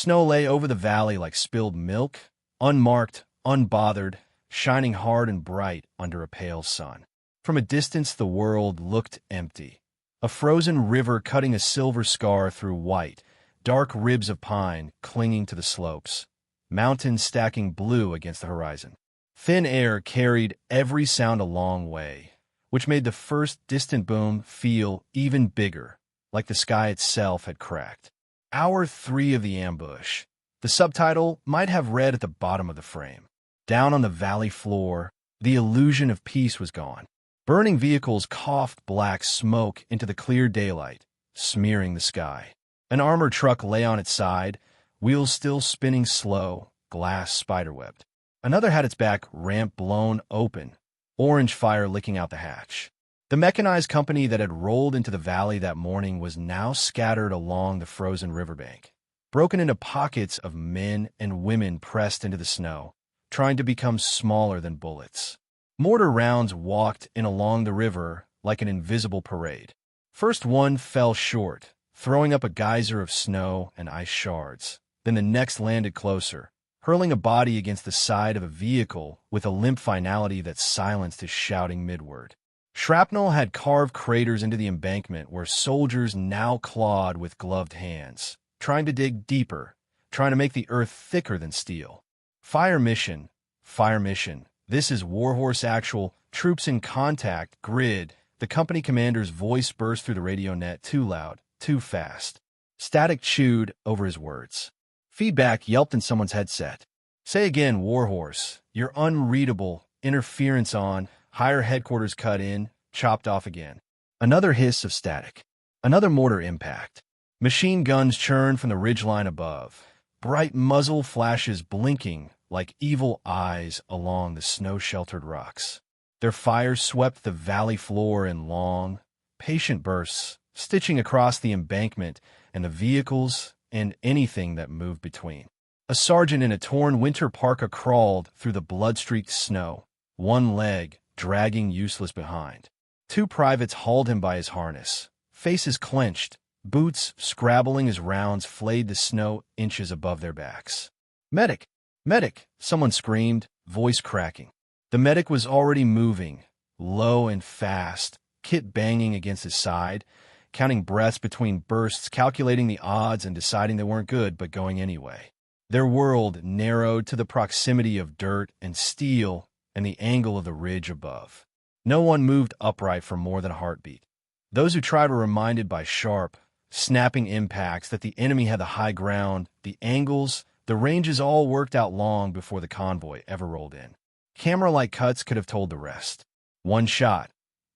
Snow lay over the valley like spilled milk, unmarked, unbothered, shining hard and bright under a pale sun. From a distance, the world looked empty. A frozen river cutting a silver scar through white, dark ribs of pine clinging to the slopes, mountains stacking blue against the horizon. Thin air carried every sound a long way, which made the first distant boom feel even bigger, like the sky itself had cracked. Hour 3 of the ambush. The subtitle might have read at the bottom of the frame. Down on the valley floor, the illusion of peace was gone. Burning vehicles coughed black smoke into the clear daylight, smearing the sky. An armored truck lay on its side, wheels still spinning slow, glass spiderwebbed. Another had its back ramp blown open, orange fire licking out the hatch. The mechanized company that had rolled into the valley that morning was now scattered along the frozen riverbank, broken into pockets of men and women pressed into the snow, trying to become smaller than bullets. Mortar rounds walked in along the river like an invisible parade. First one fell short, throwing up a geyser of snow and ice shards. Then the next landed closer, hurling a body against the side of a vehicle with a limp finality that silenced his shouting midword. Shrapnel had carved craters into the embankment where soldiers now clawed with gloved hands, trying to dig deeper, trying to make the earth thicker than steel. Fire mission. This is Warhorse Actual, troops in contact, grid. The company commander's voice burst through the radio net, too loud, too fast. Static chewed over his words. Feedback yelped in someone's headset. Say again, Warhorse. You're unreadable. Interference on. Higher headquarters cut in. Chopped off again. Another hiss of static. Another mortar impact. Machine guns churn from the ridgeline above. Bright muzzle flashes blinking like evil eyes along the snow-sheltered rocks. Their fire swept the valley floor in long, patient bursts, stitching across the embankment and the vehicles and anything that moved between. A sergeant in a torn winter parka crawled through the blood-streaked snow, one leg dragging useless behind. 2 privates hauled him by his harness, faces clenched, boots scrabbling as rounds flayed the snow inches above their backs. Medic! Medic! Someone screamed, voice cracking. The medic was already moving, low and fast, kit banging against his side, counting breaths between bursts, calculating the odds and deciding they weren't good but going anyway. Their world narrowed to the proximity of dirt and steel and the angle of the ridge above. No one moved upright for more than a heartbeat. Those who tried were reminded by sharp, snapping impacts that the enemy had the high ground, the angles, the ranges all worked out long before the convoy ever rolled in. Camera-like cuts could have told the rest. One shot.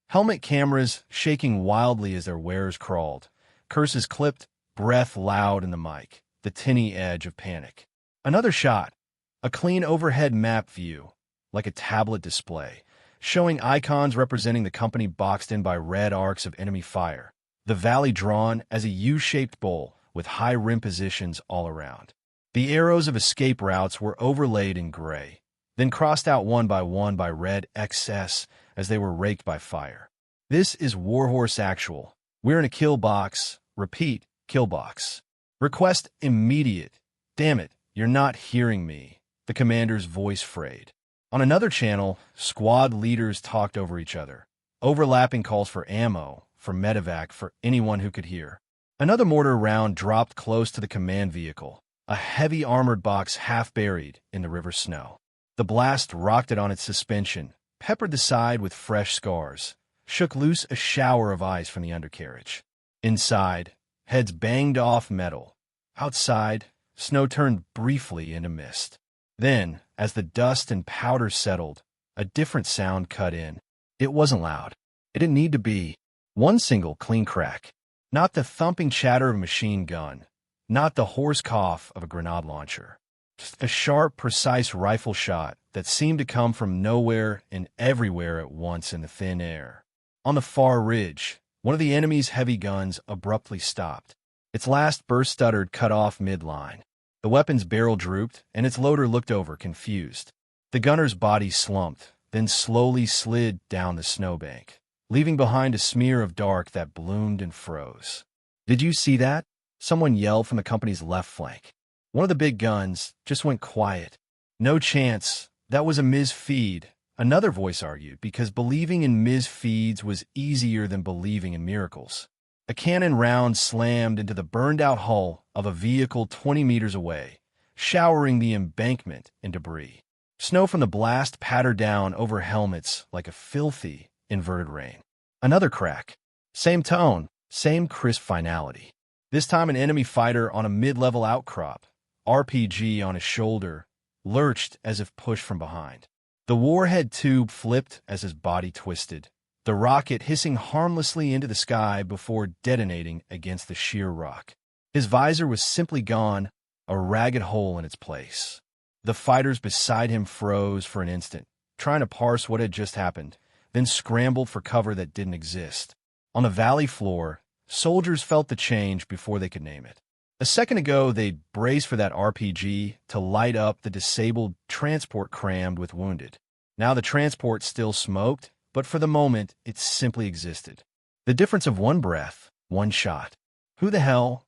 Helmet cameras shaking wildly as their wearers crawled. Curses clipped, breath loud in the mic, the tinny edge of panic. Another shot. A clean overhead map view, like a tablet display, showing icons representing the company boxed in by red arcs of enemy fire. The valley drawn as a U-shaped bowl with high rim positions all around. The arrows of escape routes were overlaid in gray, then crossed out one by red XS as they were raked by fire. This is Warhorse Actual. We're in a kill box. Repeat, kill box. Request immediate. Damn it, you're not hearing me. The commander's voice frayed. On another channel, squad leaders talked over each other, overlapping calls for ammo, for medevac, for anyone who could hear. Another mortar round dropped close to the command vehicle, a heavy armored box half buried in the river snow. The blast rocked it on its suspension, peppered the side with fresh scars, shook loose a shower of ice from the undercarriage. Inside, heads banged off metal. Outside, snow turned briefly into mist. Then, as the dust and powder settled, a different sound cut in. It wasn't loud. It didn't need to be. One single clean crack. Not the thumping chatter of a machine gun. Not the hoarse cough of a grenade launcher. Just a sharp, precise rifle shot that seemed to come from nowhere and everywhere at once in the thin air. On the far ridge, one of the enemy's heavy guns abruptly stopped. Its last burst stuttered, cut off midline. The weapon's barrel drooped, and its loader looked over, confused. The gunner's body slumped, then slowly slid down the snowbank, leaving behind a smear of dark that bloomed and froze. "Did you see that?" Someone yelled from the company's left flank. One of the big guns just went quiet. No chance. That was a misfeed, another voice argued, because believing in misfeeds was easier than believing in miracles. A cannon round slammed into the burned-out hull of a vehicle 20 meters away, showering the embankment in debris. Snow from the blast pattered down over helmets like a filthy, inverted rain. Another crack. Same tone, same crisp finality. This time an enemy fighter on a mid-level outcrop, RPG on his shoulder, lurched as if pushed from behind. The warhead tube flipped as his body twisted, the rocket hissing harmlessly into the sky before detonating against the sheer rock. His visor was simply gone, a ragged hole in its place. The fighters beside him froze for an instant, trying to parse what had just happened, then scrambled for cover that didn't exist. On the valley floor, soldiers felt the change before they could name it. A second ago, they'd braced for that RPG to light up the disabled transport crammed with wounded. Now the transport still smoked, but for the moment, it simply existed. The difference of one breath, one shot. Who the hell?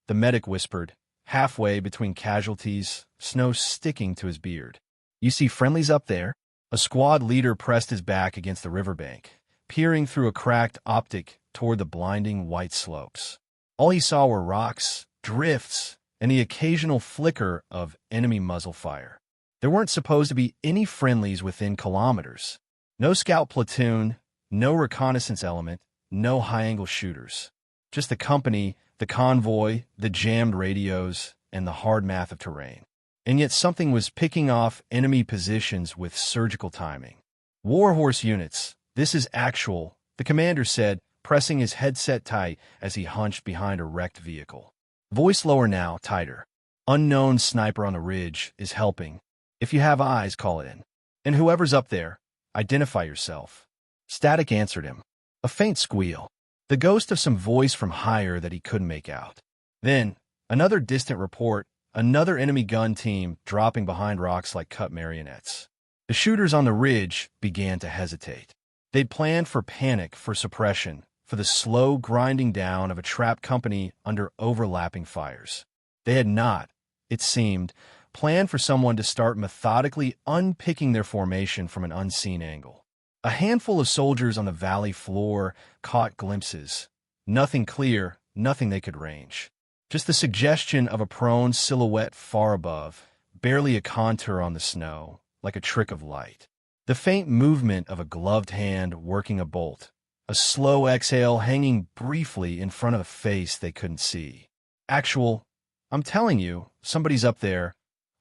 The medic whispered, halfway between casualties, snow sticking to his beard. You see friendlies up there? A squad leader pressed his back against the riverbank, peering through a cracked optic toward the blinding white slopes. All he saw were rocks, drifts, and the occasional flicker of enemy muzzle fire. There weren't supposed to be any friendlies within kilometers. No scout platoon, no reconnaissance element, no high-angle shooters. Just the company, the convoy, the jammed radios, and the hard math of terrain. And yet something was picking off enemy positions with surgical timing. Warhorse units, this is actual, the commander said, pressing his headset tight as he hunched behind a wrecked vehicle. Voice lower now, tighter. Unknown sniper on the ridge is helping. If you have eyes, call it in. And whoever's up there, identify yourself. Static answered him. A faint squeal. The ghost of some voice from higher that he couldn't make out. Then, another distant report, another enemy gun team dropping behind rocks like cut marionettes. The shooters on the ridge began to hesitate. They'd planned for panic, for suppression, for the slow grinding down of a trapped company under overlapping fires. They had not, it seemed, planned for someone to start methodically unpicking their formation from an unseen angle. A handful of soldiers on the valley floor caught glimpses. Nothing clear, nothing they could range. Just the suggestion of a prone silhouette far above, barely a contour on the snow, like a trick of light. The faint movement of a gloved hand working a bolt. A slow exhale hanging briefly in front of a face they couldn't see. Actual, I'm telling you, somebody's up there.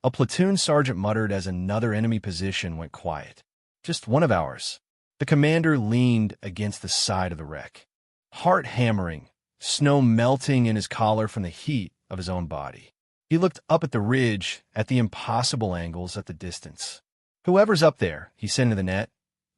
A platoon sergeant muttered as another enemy position went quiet. Just one of ours. The commander leaned against the side of the wreck. Heart hammering, snow melting in his collar from the heat of his own body. He looked up at the ridge, at the impossible angles at the distance. Whoever's up there, he said into the net,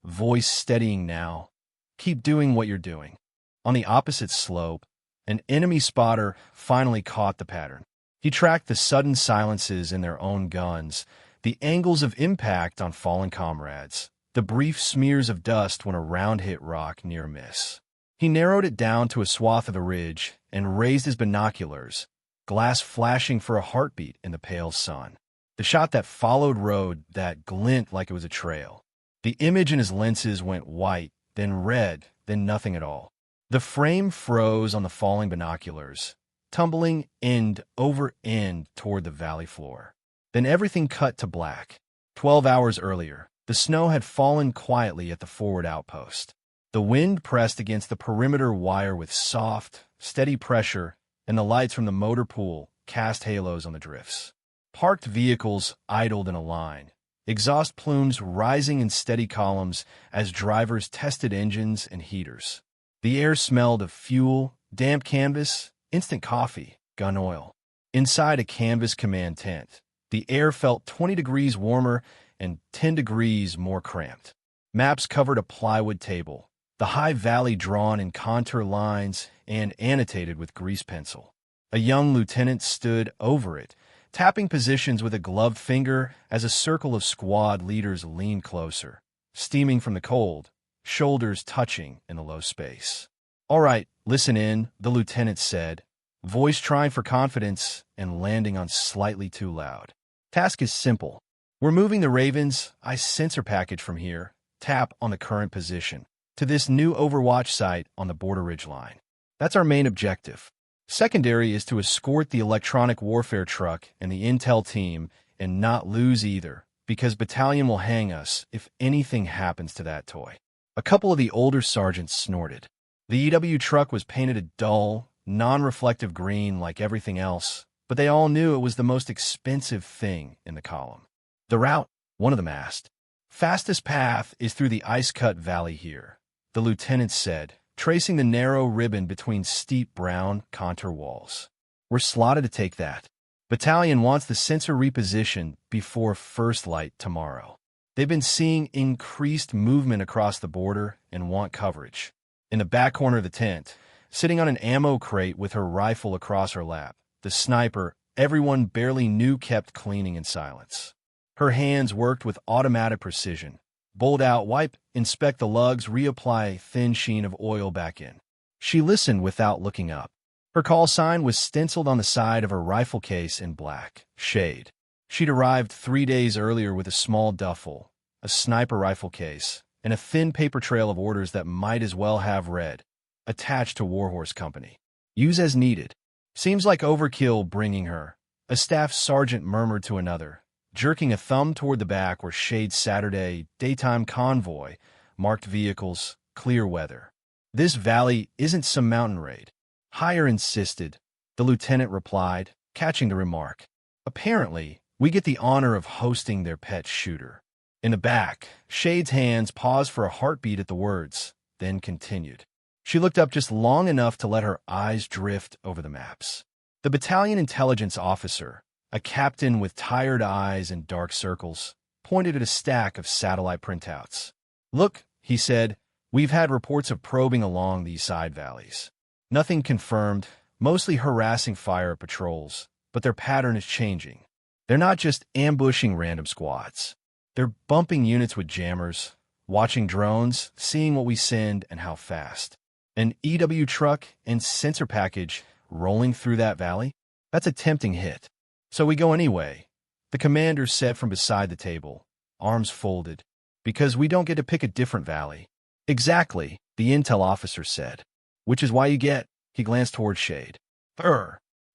voice steadying now. Keep doing what you're doing. On the opposite slope, an enemy spotter finally caught the pattern. He tracked the sudden silences in their own guns, the angles of impact on fallen comrades, the brief smears of dust when a round hit rock near miss. He narrowed it down to a swath of the ridge and raised his binoculars, glass flashing for a heartbeat in the pale sun. The shot that followed rode that glint like it was a trail. The image in his lenses went white, then red, then nothing at all. The frame froze on the falling binoculars, tumbling end over end toward the valley floor. Then everything cut to black. 12 hours earlier, the snow had fallen quietly at the forward outpost. The wind pressed against the perimeter wire with soft, steady pressure, and the lights from the motor pool cast halos on the drifts. Parked vehicles idled in a line, exhaust plumes rising in steady columns as drivers tested engines and heaters. The air smelled of fuel, damp canvas, instant coffee, gun oil. Inside a canvas command tent, the air felt 20 degrees warmer and 10 degrees more cramped. Maps covered a plywood table, the high valley drawn in contour lines and annotated with grease pencil. A young lieutenant stood over it, tapping positions with a gloved finger as a circle of squad leaders leaned closer, steaming from the cold, shoulders touching in the low space. "All right, listen in," the lieutenant said, voice trying for confidence and landing on slightly too loud. Task is simple. We're moving the Ravens' sensor package from here, tap on the current position, to this new Overwatch site on the border ridgeline. That's our main objective. Secondary is to escort the electronic warfare truck and the intel team and not lose either, because Battalion will hang us if anything happens to that toy. A couple of the older sergeants snorted. The EW truck was painted a dull, non-reflective green like everything else, but they all knew it was the most expensive thing in the column. The route, one of them asked. Fastest path is through the ice-cut valley here, the lieutenant said, tracing the narrow ribbon between steep brown contour walls. We're slotted to take that. Battalion wants the sensor repositioned before first light tomorrow. They've been seeing increased movement across the border and want coverage. In the back corner of the tent, sitting on an ammo crate with her rifle across her lap, the sniper everyone barely knew kept cleaning in silence. Her hands worked with automatic precision. Bolt out, wipe, inspect the lugs, reapply thin sheen of oil back in. She listened without looking up. Her call sign was stenciled on the side of her rifle case in black shade. She'd arrived 3 days earlier with a small duffel, a sniper rifle case, and a thin paper trail of orders that might as well have read, attached to Warhorse Company. Use as needed. Seems like overkill bringing her, a staff sergeant murmured to another, jerking a thumb toward the back where Shade's Saturday daytime convoy marked vehicles, clear weather. This valley isn't some mountain raid. Higher insisted, the lieutenant replied, catching the remark. Apparently, we get the honor of hosting their pet shooter. In the back, Shade's hands paused for a heartbeat at the words, then continued. She looked up just long enough to let her eyes drift over the maps. The battalion intelligence officer, a captain with tired eyes and dark circles, pointed at a stack of satellite printouts. Look, he said, we've had reports of probing along these side valleys. Nothing confirmed, mostly harassing fire at patrols, but their pattern is changing. They're not just ambushing random squads. They're bumping units with jammers, watching drones, seeing what we send and how fast. An EW truck and sensor package rolling through that valley? That's a tempting hit. So we go anyway, the commander said from beside the table, arms folded, because we don't get to pick a different valley. Exactly, the intel officer said. Which is why you get, he glanced toward Shade.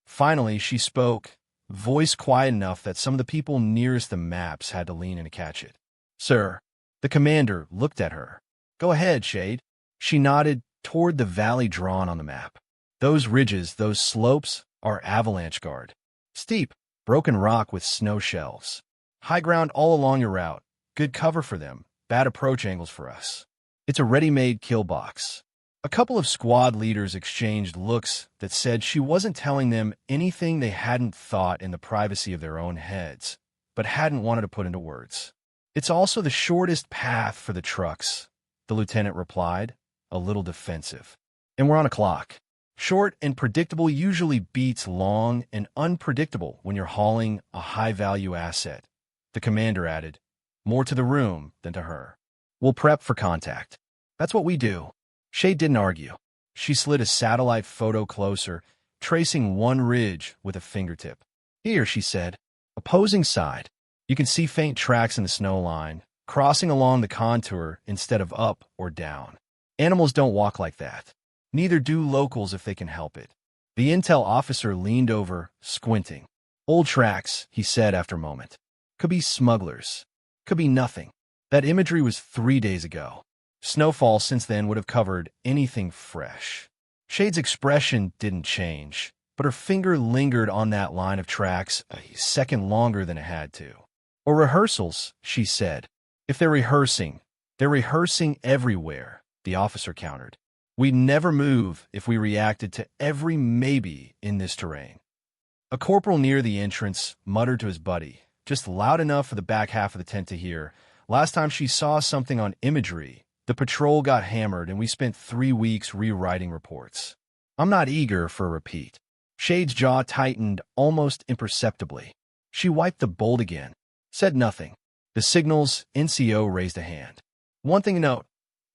Finally, she spoke, voice quiet enough that some of the people nearest the maps had to lean in to catch it. Sir, the commander looked at her. Go ahead, Shade. She nodded toward the valley drawn on the map. Those ridges, those slopes, are avalanche guard. Steep, broken rock with snow shelves. High ground all along your route. Good cover for them, bad approach angles for us. It's a ready-made kill box. A couple of squad leaders exchanged looks that said she wasn't telling them anything they hadn't thought in the privacy of their own heads, but hadn't wanted to put into words. It's also the shortest path for the trucks, the lieutenant replied, a little defensive. And we're on a clock. Short and predictable usually beats long and unpredictable when you're hauling a high-value asset, the commander added, more to the room than to her. We'll prep for contact. That's what we do. Shade didn't argue. She slid a satellite photo closer, tracing one ridge with a fingertip. Here, she said, opposing side. You can see faint tracks in the snow line, crossing along the contour instead of up or down. Animals don't walk like that. Neither do locals if they can help it. The intel officer leaned over, squinting. Old tracks, he said after a moment. Could be smugglers. Could be nothing. That imagery was 3 days ago. Snowfall since then would have covered anything fresh. Shade's expression didn't change, but her finger lingered on that line of tracks a second longer than it had to. Or rehearsals, she said. If they're rehearsing everywhere, the officer countered. We'd never move if we reacted to every maybe in this terrain. A corporal near the entrance muttered to his buddy, just loud enough for the back half of the tent to hear, last time she saw something on imagery, the patrol got hammered and we spent 3 weeks rewriting reports. I'm not eager for a repeat. Shade's jaw tightened almost imperceptibly. She wiped the bolt again, said nothing. The signal's NCO raised a hand. One thing to note,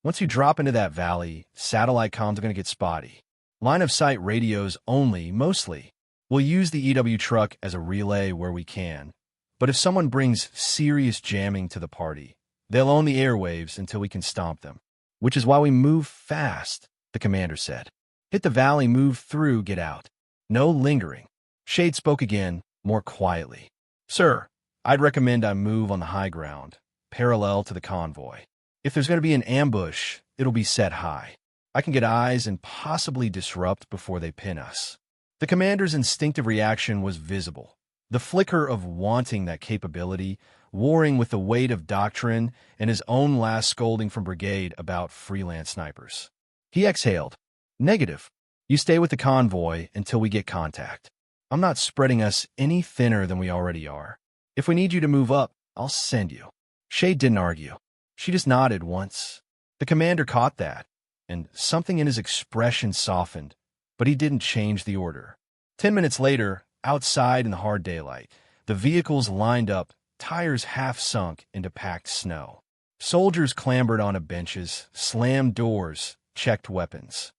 once you drop into that valley, satellite comms are going to get spotty. Line of sight radios only, mostly. We'll use the EW truck as a relay where we can. But if someone brings serious jamming to the party, they'll own the airwaves until we can stomp them. Which is why we move fast, the commander said. Hit the valley, move through, get out. No lingering. Shade spoke again, more quietly. Sir, I'd recommend I move on the high ground, parallel to the convoy. If there's going to be an ambush, it'll be set high. I can get eyes and possibly disrupt before they pin us. The commander's instinctive reaction was visible. The flicker of wanting that capability, warring with the weight of doctrine and his own last scolding from brigade about freelance snipers. He exhaled. Negative. You stay with the convoy until we get contact. I'm not spreading us any thinner than we already are. If we need you to move up, I'll send you. Shade didn't argue. She just nodded once. The commander caught that, and something in his expression softened, but he didn't change the order. 10 minutes later, outside in the hard daylight, the vehicles lined up, tires half sunk into packed snow. Soldiers clambered onto benches, slammed doors, checked weapons.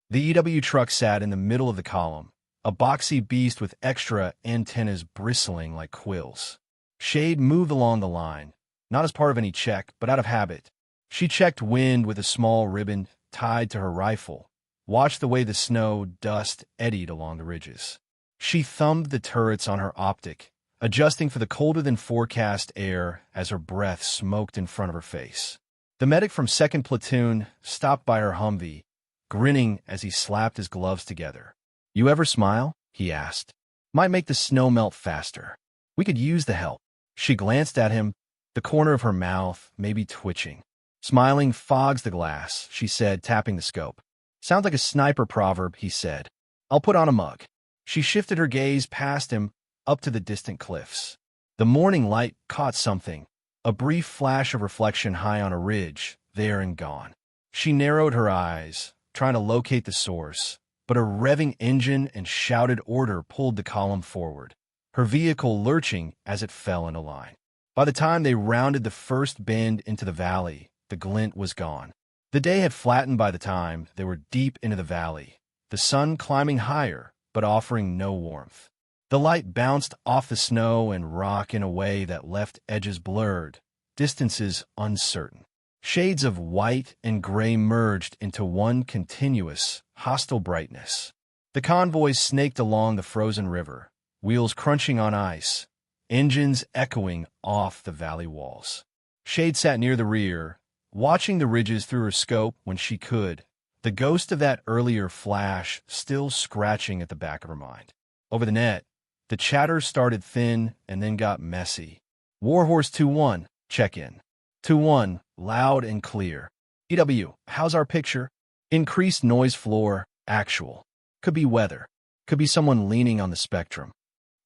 The EW truck sat in the middle of the column, a boxy beast with extra antennas bristling like quills. Shade moved along the line, not as part of any check, but out of habit. She checked wind with a small ribbon tied to her rifle, watched the way the snow dust eddied along the ridges. She thumbed the turrets on her optic, adjusting for the colder-than-forecast air as her breath smoked in front of her face. The medic from 2nd Platoon stopped by her Humvee, grinning as he slapped his gloves together. You ever smile? He asked. Might make the snow melt faster. We could use the help. She glanced at him, the corner of her mouth maybe twitching. Smiling fogs the glass, she said, tapping the scope. Sounds like a sniper proverb, he said. I'll put on a mug. She shifted her gaze past him, up to the distant cliffs. The morning light caught something, a brief flash of reflection high on a ridge, there and gone. She narrowed her eyes, trying to locate the source, but a revving engine and shouted order pulled the column forward, her vehicle lurching as it fell into line. By the time they rounded the first bend into the valley, the glint was gone. The day had flattened by the time they were deep into the valley, the sun climbing higher, but offering no warmth. The light bounced off the snow and rock in a way that left edges blurred, distances uncertain. Shades of white and gray merged into one continuous, hostile brightness. The convoys snaked along the frozen river, wheels crunching on ice, engines echoing off the valley walls. Shade sat near the rear, watching the ridges through her scope when she could, the ghost of that earlier flash still scratching at the back of her mind. Over the net, the chatter started thin and then got messy. Warhorse 2-1, check-in. 2-1, loud and clear. EW, how's our picture? Increased noise floor, actual. Could be weather. Could be someone leaning on the spectrum.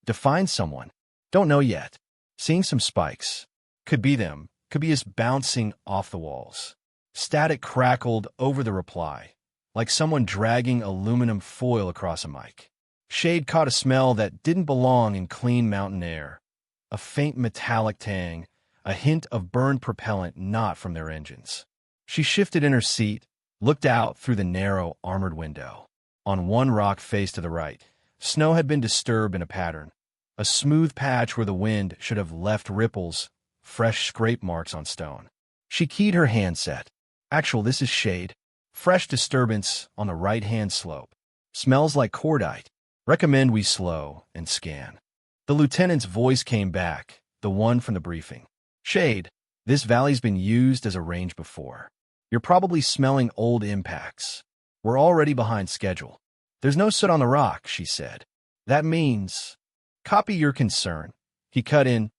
Define someone. Don't know yet. Seeing some spikes. Could be them. Could be us bouncing off the walls. Static crackled over the reply, like someone dragging aluminum foil across a mic. Shade caught a smell that didn't belong in clean mountain air. A faint metallic tang, a hint of burned propellant not from their engines. She shifted in her seat, looked out through the narrow, armored window. On one rock face to the right, snow had been disturbed in a pattern, a smooth patch where the wind should have left ripples, fresh scrape marks on stone. She keyed her handset. Actual, this is Shade. Fresh disturbance on the right-hand slope. Smells like cordite. Recommend we slow and scan. The lieutenant's voice came back, the one from the briefing. Shade, this valley's been used as a range before. You're probably smelling old impacts. We're already behind schedule. There's no soot on the rock, she said. That means... Copy your concern. He cut in,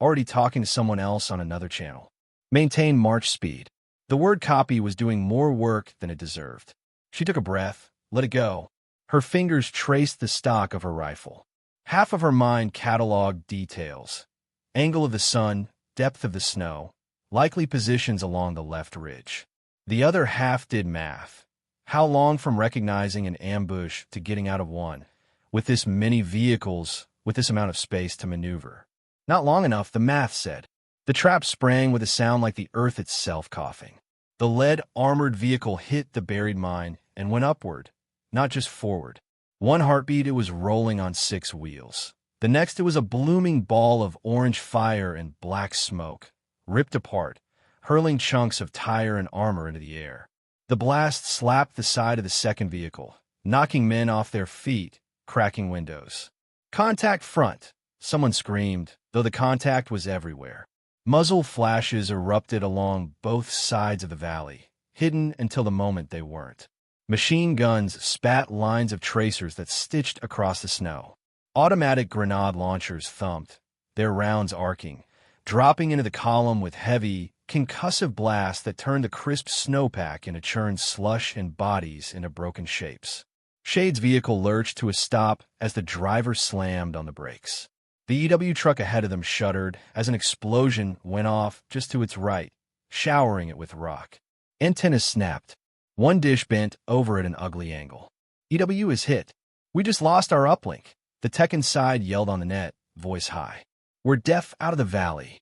already talking to someone else on another channel. Maintain march speed. The word copy was doing more work than it deserved. She took a breath, let it go. Her fingers traced the stock of her rifle. Half of her mind cataloged details. Angle of the sun, depth of the snow, likely positions along the left ridge. The other half did math. How long from recognizing an ambush to getting out of one, with this many vehicles, with this amount of space to maneuver? Not long enough, the math said. The trap sprang with a sound like the earth itself coughing. The lead-armored vehicle hit the buried mine and went upward, not just forward. One heartbeat, it was rolling on 6 wheels. The next, it was a blooming ball of orange fire and black smoke, ripped apart, hurling chunks of tire and armor into the air. The blast slapped the side of the second vehicle, knocking men off their feet, cracking windows. "Contact front!" someone screamed, though the contact was everywhere. Muzzle flashes erupted along both sides of the valley, hidden until the moment they weren't. Machine guns spat lines of tracers that stitched across the snow. Automatic grenade launchers thumped, their rounds arcing, dropping into the column with heavy, concussive blasts that turned the crisp snowpack into churned slush and bodies into broken shapes. Shade's vehicle lurched to a stop as the driver slammed on the brakes. The EW truck ahead of them shuddered as an explosion went off just to its right, showering it with rock. Antennas snapped. One dish bent over at an ugly angle. "EW is hit. We just lost our uplink," the tech inside yelled on the net, voice high. "We're deaf out of the valley."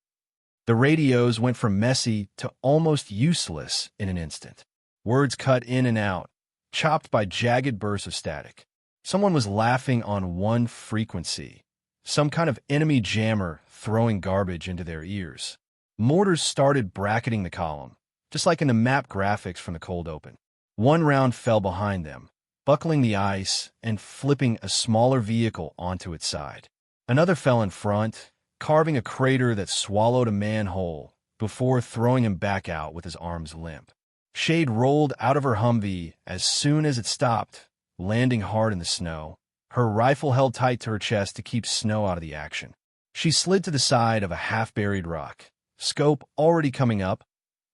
The radios went from messy to almost useless in an instant. Words cut in and out, chopped by jagged bursts of static. Someone was laughing on one frequency, some kind of enemy jammer throwing garbage into their ears. Mortars started bracketing the column, just like in the map graphics from the cold open. One round fell behind them, buckling the ice and flipping a smaller vehicle onto its side. Another fell in front, carving a crater that swallowed a man whole before throwing him back out with his arms limp. Shade rolled out of her Humvee as soon as it stopped, landing hard in the snow, her rifle held tight to her chest to keep snow out of the action. She slid to the side of a half-buried rock, scope already coming up,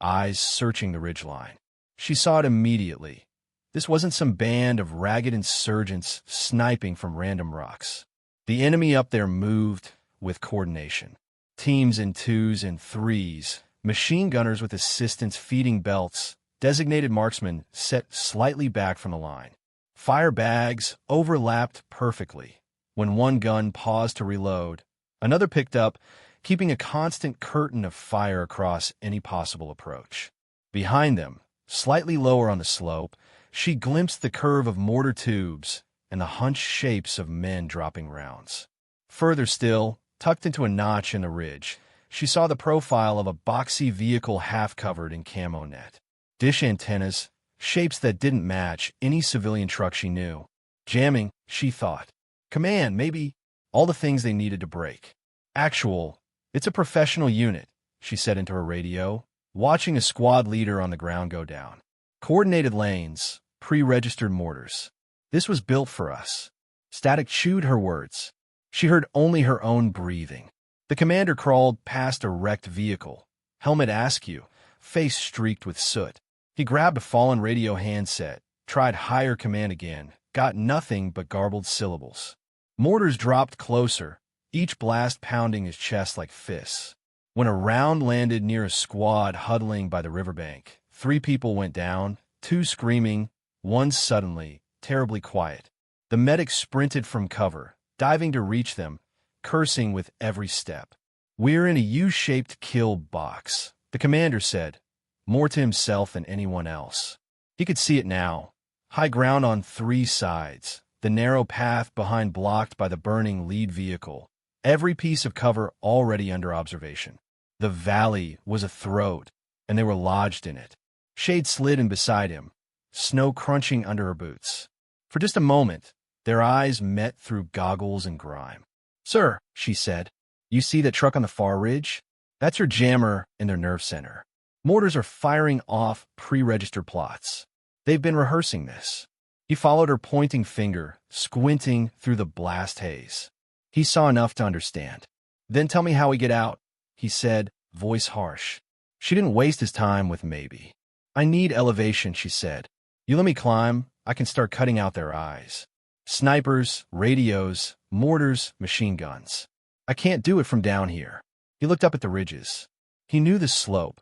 eyes searching the ridgeline. She saw it immediately. This wasn't some band of ragged insurgents sniping from random rocks. The enemy up there moved with coordination. Teams in 2s and 3s, machine gunners with assistants feeding belts, designated marksmen set slightly back from the line. Fire bags overlapped perfectly. When one gun paused to reload, another picked up, keeping a constant curtain of fire across any possible approach. Behind them, slightly lower on the slope, she glimpsed the curve of mortar tubes and the hunched shapes of men dropping rounds. Further still, tucked into a notch in the ridge, she saw the profile of a boxy vehicle half-covered in camo net. Dish antennas, shapes that didn't match any civilian truck she knew. Jamming, she thought. Command, maybe. All the things they needed to break. Actual, it's a professional unit, she said into her radio, watching a squad leader on the ground go down. Coordinated lanes, pre-registered mortars. This was built for us. Static chewed her words. She heard only her own breathing. The commander crawled past a wrecked vehicle, helmet askew, face streaked with soot. He grabbed a fallen radio handset, tried higher command again, got nothing but garbled syllables. Mortars dropped closer, each blast pounding his chest like fists. When a round landed near a squad huddling by the riverbank, 3 people went down, 2 screaming, 1 suddenly, terribly quiet. The medic sprinted from cover, diving to reach them, cursing with every step. "We're in a U-shaped kill box," the commander said, more to himself than anyone else. He could see it now. High ground on 3 sides, the narrow path behind blocked by the burning lead vehicle, every piece of cover already under observation. The valley was a throat, and they were lodged in it. Shade slid in beside him, snow crunching under her boots. For just a moment, their eyes met through goggles and grime. "Sir," she said, "you see that truck on the far ridge? That's your jammer in their nerve center. Mortars are firing off pre-registered plots. They've been rehearsing this." He followed her pointing finger, squinting through the blast haze. He saw enough to understand. "Then tell me how we get out," he said, voice harsh. She didn't waste his time with maybe. "I need elevation," she said. "You let me climb, I can start cutting out their eyes. Snipers, radios, mortars, machine guns. I can't do it from down here." He looked up at the ridges. He knew the slope.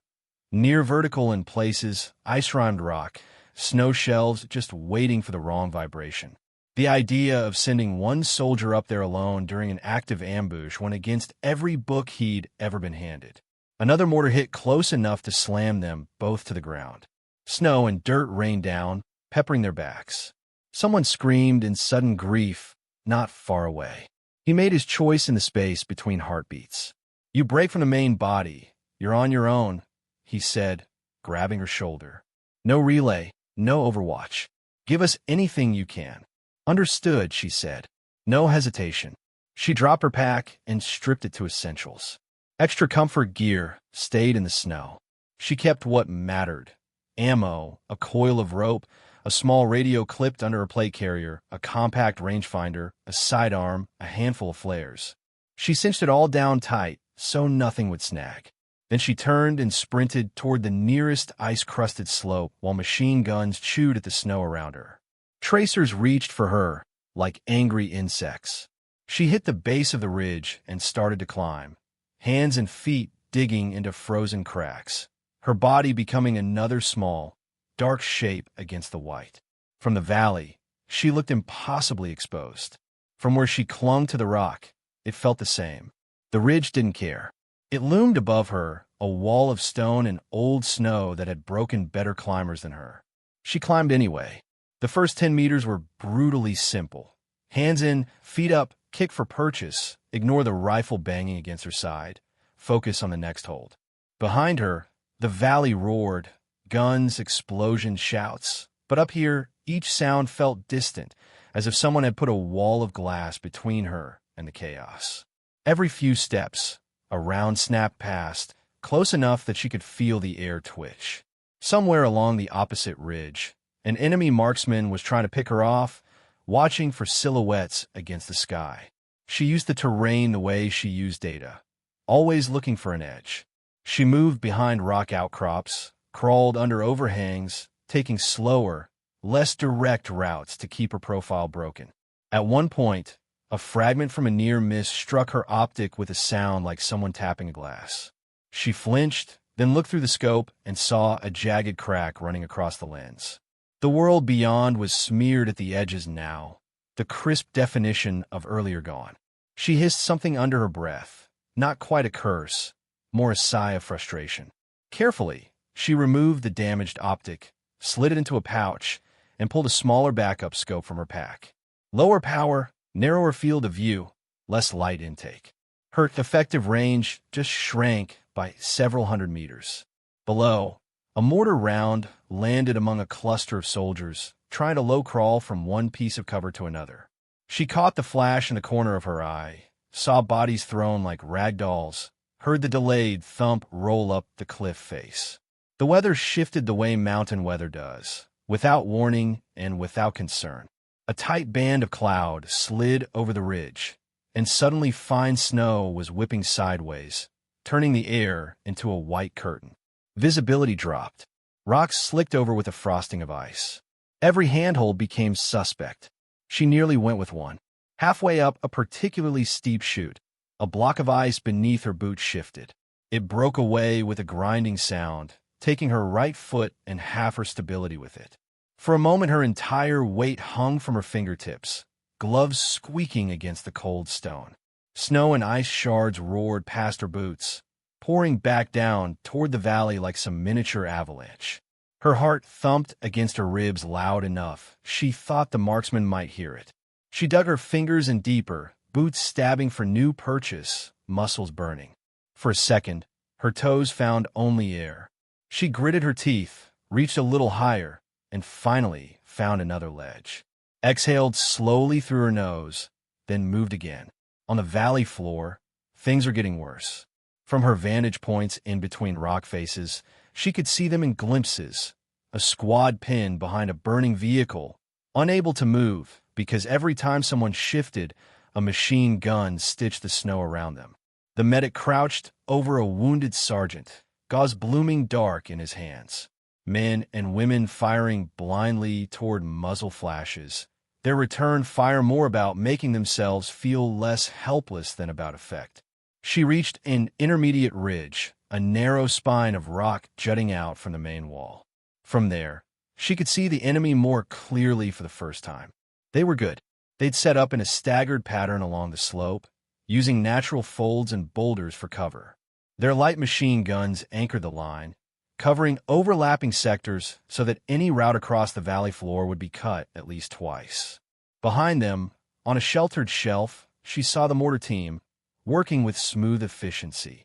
Near vertical in places, ice-rimed rock, snow shelves just waiting for the wrong vibration. The idea of sending one soldier up there alone during an active ambush went against every book he'd ever been handed. Another mortar hit close enough to slam them both to the ground. Snow and dirt rained down, peppering their backs. Someone screamed in sudden grief, not far away. He made his choice in the space between heartbeats. "You break from the main body. You're on your own," he said, grabbing her shoulder. "No relay, no overwatch. Give us anything you can." "Understood," she said. No hesitation. She dropped her pack and stripped it to essentials. Extra comfort gear stayed in the snow. She kept what mattered: ammo, a coil of rope, a small radio clipped under her plate carrier, a compact rangefinder, a sidearm, a handful of flares. She cinched it all down tight so nothing would snag. Then she turned and sprinted toward the nearest ice-crusted slope while machine guns chewed at the snow around her. Tracers reached for her like angry insects. She hit the base of the ridge and started to climb, hands and feet digging into frozen cracks, her body becoming another small, dark shape against the white. From the valley, she looked impossibly exposed. From where she clung to the rock, it felt the same. The ridge didn't care. It loomed above her, a wall of stone and old snow that had broken better climbers than her. She climbed anyway. The first 10 meters were brutally simple. Hands in, feet up, kick for purchase, ignore the rifle banging against her side, focus on the next hold. Behind her, the valley roared, guns, explosions, shouts. But up here, each sound felt distant, as if someone had put a wall of glass between her and the chaos. Every few steps, a round snap passed, close enough that she could feel the air twitch. Somewhere along the opposite ridge, an enemy marksman was trying to pick her off, watching for silhouettes against the sky. She used the terrain the way she used data, always looking for an edge. She moved behind rock outcrops, crawled under overhangs, taking slower, less direct routes to keep her profile broken. At one point, a fragment from a near miss struck her optic with a sound like someone tapping a glass. She flinched, then looked through the scope and saw a jagged crack running across the lens. The world beyond was smeared at the edges now, the crisp definition of earlier gone. She hissed something under her breath, not quite a curse, more a sigh of frustration. Carefully, she removed the damaged optic, slid it into a pouch, and pulled a smaller backup scope from her pack. Lower power, narrower field of view, less light intake. Her effective range just shrank by several hundred meters. Below, a mortar round landed among a cluster of soldiers, trying to low-crawl from one piece of cover to another. She caught the flash in the corner of her eye, saw bodies thrown like rag dolls, heard the delayed thump roll up the cliff face. The weather shifted the way mountain weather does, without warning and without concern. A tight band of cloud slid over the ridge, and suddenly fine snow was whipping sideways, turning the air into a white curtain. Visibility dropped. Rocks slicked over with a frosting of ice. Every handhold became suspect. She nearly went with one. Halfway up a particularly steep chute, a block of ice beneath her boot shifted. It broke away with a grinding sound, taking her right foot and half her stability with it. For a moment her entire weight hung from her fingertips, gloves squeaking against the cold stone. Snow and ice shards roared past her boots, pouring back down toward the valley like some miniature avalanche. Her heart thumped against her ribs loud enough she thought the marksman might hear it. She dug her fingers in deeper, boots stabbing for new purchase, muscles burning. For a second, her toes found only air. She gritted her teeth, reached a little higher, and finally found another ledge. Exhaled slowly through her nose, then moved again. On the valley floor, things were getting worse. From her vantage points in between rock faces, she could see them in glimpses. A squad pinned behind a burning vehicle, unable to move because every time someone shifted, a machine gun stitched the snow around them. The medic crouched over a wounded sergeant, gauze blooming dark in his hands. Men and women firing blindly toward muzzle flashes, their return fire more about making themselves feel less helpless than about effect. She reached an intermediate ridge, a narrow spine of rock jutting out from the main wall. From there, she could see the enemy more clearly for the first time. They were good. They'd set up in a staggered pattern along the slope, using natural folds and boulders for cover. Their light machine guns anchored the line, covering overlapping sectors so that any route across the valley floor would be cut at least twice. Behind them, on a sheltered shelf, she saw the mortar team, working with smooth efficiency.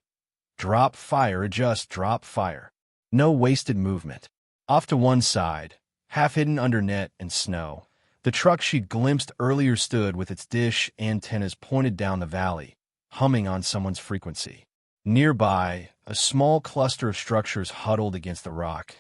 Drop, fire, adjust, drop, fire. No wasted movement. Off to one side, half hidden under net and snow, the truck she'd glimpsed earlier stood with its dish antennas pointed down the valley, humming on someone's frequency. Nearby, a small cluster of structures huddled against the rock.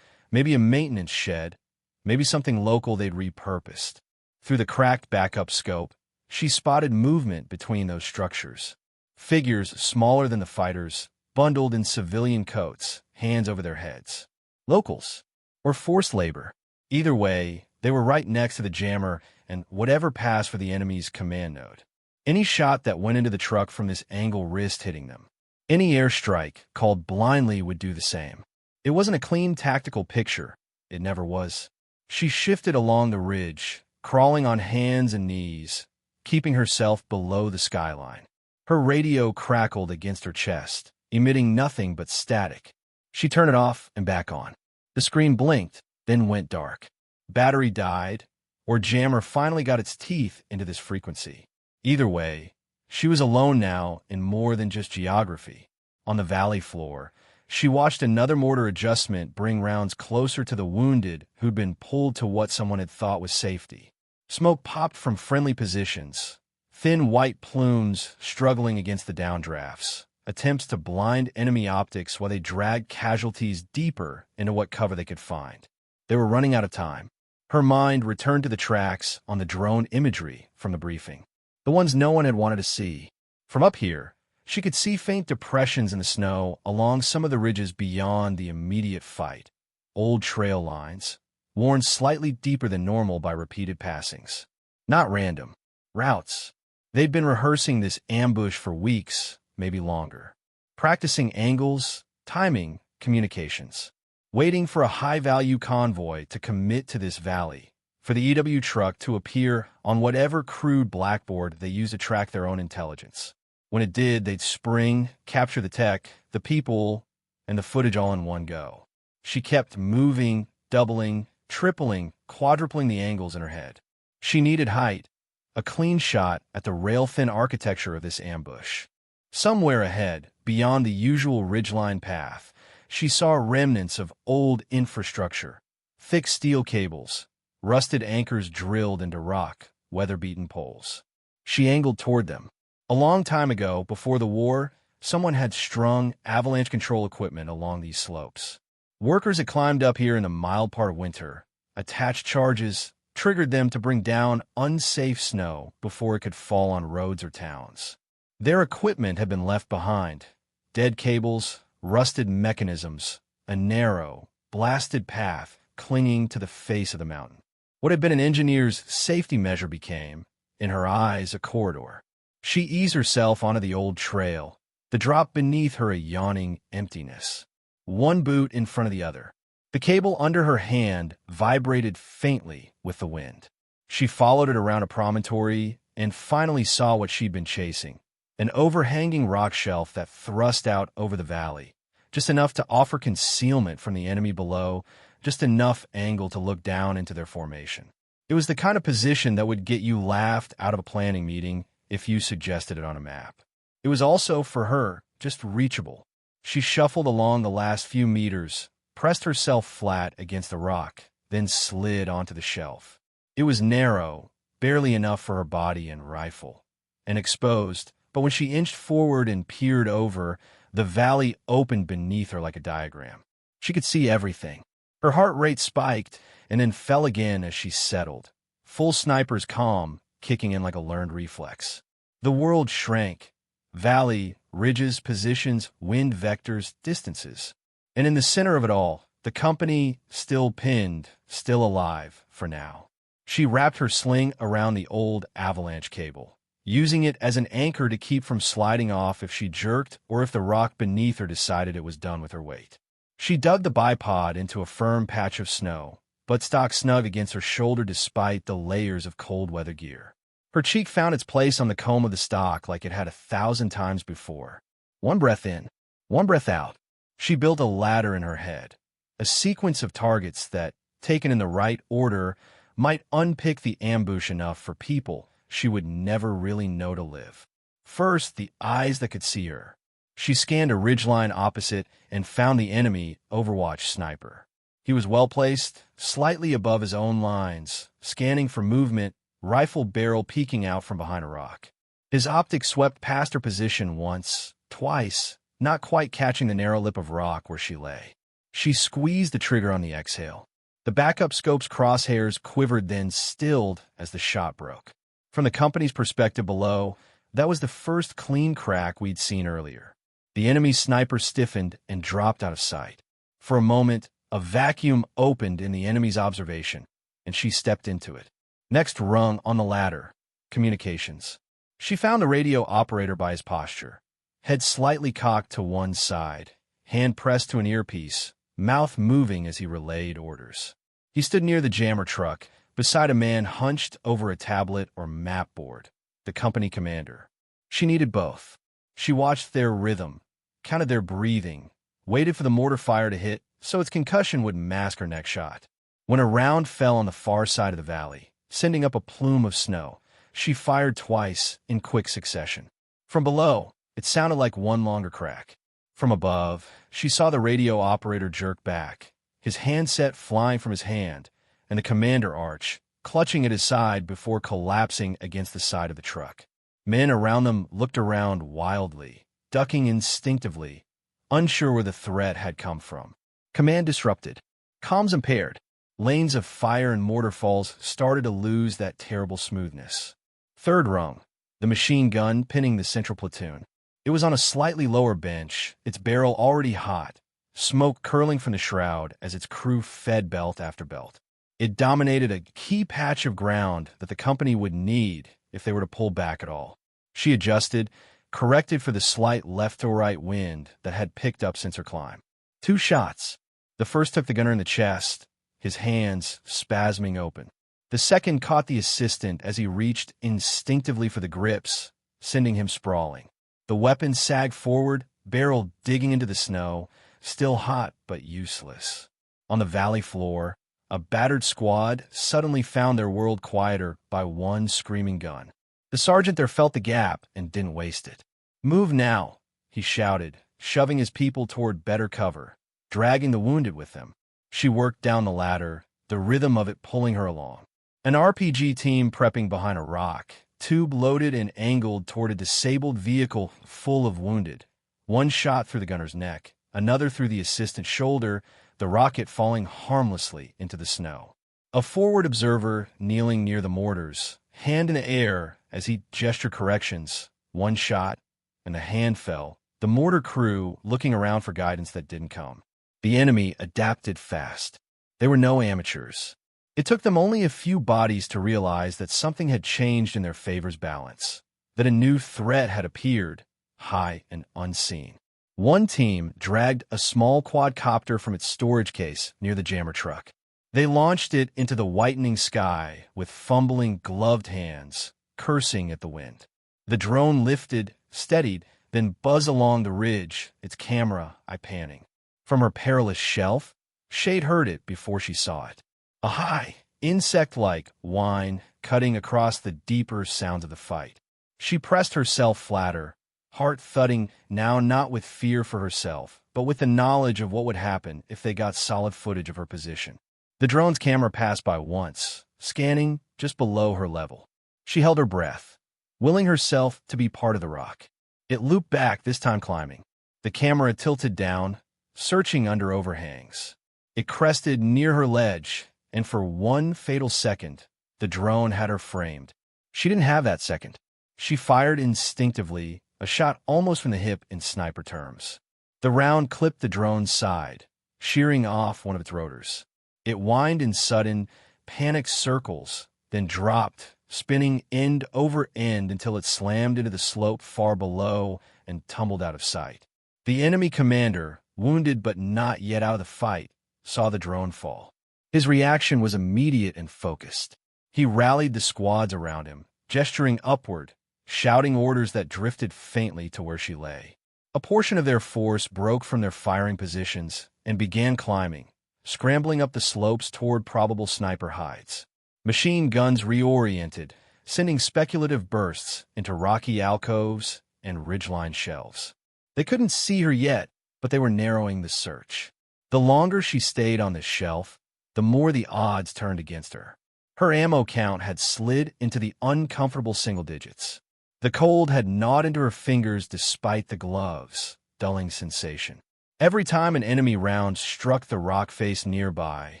Maybe a maintenance shed, maybe something local they'd repurposed. Through the cracked backup scope, she spotted movement between those structures. Figures smaller than the fighters, bundled in civilian coats, hands over their heads. Locals, or forced labor. Either way, they were right next to the jammer and whatever passed for the enemy's command node. Any shot that went into the truck from this angle risked hitting them. Any airstrike, called blindly, would do the same. It wasn't a clean tactical picture. It never was. She shifted along the ridge, crawling on hands and knees, keeping herself below the skyline. Her radio crackled against her chest, emitting nothing but static. She turned it off and back on. The screen blinked, then went dark. Battery died, or jammer finally got its teeth into this frequency. Either way, she was alone now in more than just geography. On the valley floor, she watched another mortar adjustment bring rounds closer to the wounded who'd been pulled to what someone had thought was safety. Smoke popped from friendly positions, thin white plumes struggling against the downdrafts, attempts to blind enemy optics while they dragged casualties deeper into what cover they could find. They were running out of time. Her mind returned to the tracks on the drone imagery from the briefing. The ones no one had wanted to see. From up here, she could see faint depressions in the snow along some of the ridges beyond the immediate fight. Old trail lines, worn slightly deeper than normal by repeated passings. Not random. Routes. They'd been rehearsing this ambush for weeks, maybe longer. Practicing angles, timing, communications. Waiting for a high-value convoy to commit to this valley, for the EW truck to appear on whatever crude blackboard they used to track their own intelligence. When it did, they'd spring, capture the tech, the people, and the footage all in one go. She kept moving, doubling, tripling, quadrupling the angles in her head. She needed height, a clean shot at the rail-thin architecture of this ambush. Somewhere ahead, beyond the usual ridgeline path, she saw remnants of old infrastructure, thick steel cables, rusted anchors drilled into rock, weather-beaten poles. She angled toward them. A long time ago, before the war, someone had strung avalanche control equipment along these slopes. Workers had climbed up here in the mild part of winter, attached charges, triggered them to bring down unsafe snow before it could fall on roads or towns. Their equipment had been left behind. Dead cables, rusted mechanisms, a narrow, blasted path clinging to the face of the mountain. What had been an engineer's safety measure became, in her eyes, a corridor. She eased herself onto the old trail, the drop beneath her a yawning emptiness. One boot in front of the other. The cable under her hand vibrated faintly with the wind. She followed it around a promontory and finally saw what she'd been chasing. An overhanging rock shelf that thrust out over the valley, just enough to offer concealment from the enemy below, just enough angle to look down into their formation. It was the kind of position that would get you laughed out of a planning meeting if you suggested it on a map. It was also, for her, just reachable. She shuffled along the last few meters, pressed herself flat against the rock, then slid onto the shelf. It was narrow, barely enough for her body and rifle, and exposed, but when she inched forward and peered over, the valley opened beneath her like a diagram. She could see everything. Her heart rate spiked and then fell again as she settled, full sniper's calm kicking in like a learned reflex. The world shrank. Valley, ridges, positions, wind vectors, distances. And in the center of it all, the company, still pinned, still alive, for now. She wrapped her sling around the old avalanche cable, using it as an anchor to keep from sliding off if she jerked or if the rock beneath her decided it was done with her weight. She dug the bipod into a firm patch of snow, but stuck snug against her shoulder despite the layers of cold weather gear. Her cheek found its place on the comb of the stock like it had 1,000 times before. One breath in, one breath out. She built a ladder in her head, a sequence of targets that, taken in the right order, might unpick the ambush enough for people she would never really know to live. First, the eyes that could see her. She scanned a ridgeline opposite and found the enemy Overwatch sniper. He was well-placed, slightly above his own lines, scanning for movement, rifle barrel peeking out from behind a rock. His optics swept past her position once, twice, not quite catching the narrow lip of rock where she lay. She squeezed the trigger on the exhale. The backup scope's crosshairs quivered, then stilled as the shot broke. From the company's perspective below, that was the first clean crack we'd seen earlier. The enemy's sniper stiffened and dropped out of sight. For a moment, a vacuum opened in the enemy's observation, and she stepped into it. Next rung on the ladder, communications. She found the radio operator by his posture, head slightly cocked to one side, hand pressed to an earpiece, mouth moving as he relayed orders. He stood near the jammer truck, beside a man hunched over a tablet or map board, the company commander. She needed both. She watched their rhythm, counted their breathing, waited for the mortar fire to hit so its concussion would mask her next shot. When a round fell on the far side of the valley, sending up a plume of snow, she fired twice in quick succession. From below, it sounded like one longer crack. From above, she saw the radio operator jerk back, his handset flying from his hand, and the commander arch, clutching at his side before collapsing against the side of the truck. Men around them looked around wildly, ducking instinctively, unsure where the threat had come from. Command disrupted. Comms impaired. Lanes of fire and mortar falls started to lose that terrible smoothness. Third rung, the machine gun pinning the central platoon. It was on a slightly lower bench, its barrel already hot, smoke curling from the shroud as its crew fed belt after belt. It dominated a key patch of ground that the company would need if they were to pull back at all. She adjusted, corrected for the slight left-to-right wind that had picked up since her climb. 2 shots. The first took the gunner in the chest, his hands spasming open. The second caught the assistant as he reached instinctively for the grips, sending him sprawling. The weapon sagged forward, barrel digging into the snow, still hot but useless. On the valley floor, a battered squad suddenly found their world quieter by one screaming gun. The sergeant there felt the gap and didn't waste it. "Move now," he shouted, shoving his people toward better cover, dragging the wounded with them. She worked down the ladder, the rhythm of it pulling her along. An RPG team prepping behind a rock, tube loaded and angled toward a disabled vehicle full of wounded. One shot through the gunner's neck, another through the assistant's shoulder, the rocket falling harmlessly into the snow. A forward observer kneeling near the mortars, hand in the air as he gestured corrections. One shot, and the hand fell, the mortar crew looking around for guidance that didn't come. The enemy adapted fast. They were no amateurs. It took them only a few bodies to realize that something had changed in their favor's balance, that a new threat had appeared, high and unseen. One team dragged a small quadcopter from its storage case near the jammer truck. They launched it into the whitening sky with fumbling, gloved hands, cursing at the wind. The drone lifted, steadied, then buzzed along the ridge, its camera eye panning. From her perilous shelf, Shade heard it before she saw it. A high, insect-like whine cutting across the deeper sounds of the fight. She pressed herself flatter, heart thudding now not with fear for herself, but with the knowledge of what would happen if they got solid footage of her position. The drone's camera passed by once, scanning just below her level. She held her breath, willing herself to be part of the rock. It looped back, this time climbing. The camera tilted down, searching under overhangs. It crested near her ledge, and for one fatal second, the drone had her framed. She didn't have that second. She fired instinctively, a shot almost from the hip in sniper terms. The round clipped the drone's side, shearing off one of its rotors. It whined in sudden, panicked circles, then dropped, spinning end over end until it slammed into the slope far below and tumbled out of sight. The enemy commander, wounded but not yet out of the fight, saw the drone fall. His reaction was immediate and focused. He rallied the squads around him, gesturing upward, shouting orders that drifted faintly to where she lay. A portion of their force broke from their firing positions and began climbing, scrambling up the slopes toward probable sniper hides. Machine guns reoriented, sending speculative bursts into rocky alcoves and ridgeline shelves. They couldn't see her yet, but they were narrowing the search. The longer she stayed on this shelf, the more the odds turned against her. Her ammo count had slid into the uncomfortable single digits. The cold had gnawed into her fingers despite the gloves' dulling sensation. Every time an enemy round struck the rock face nearby,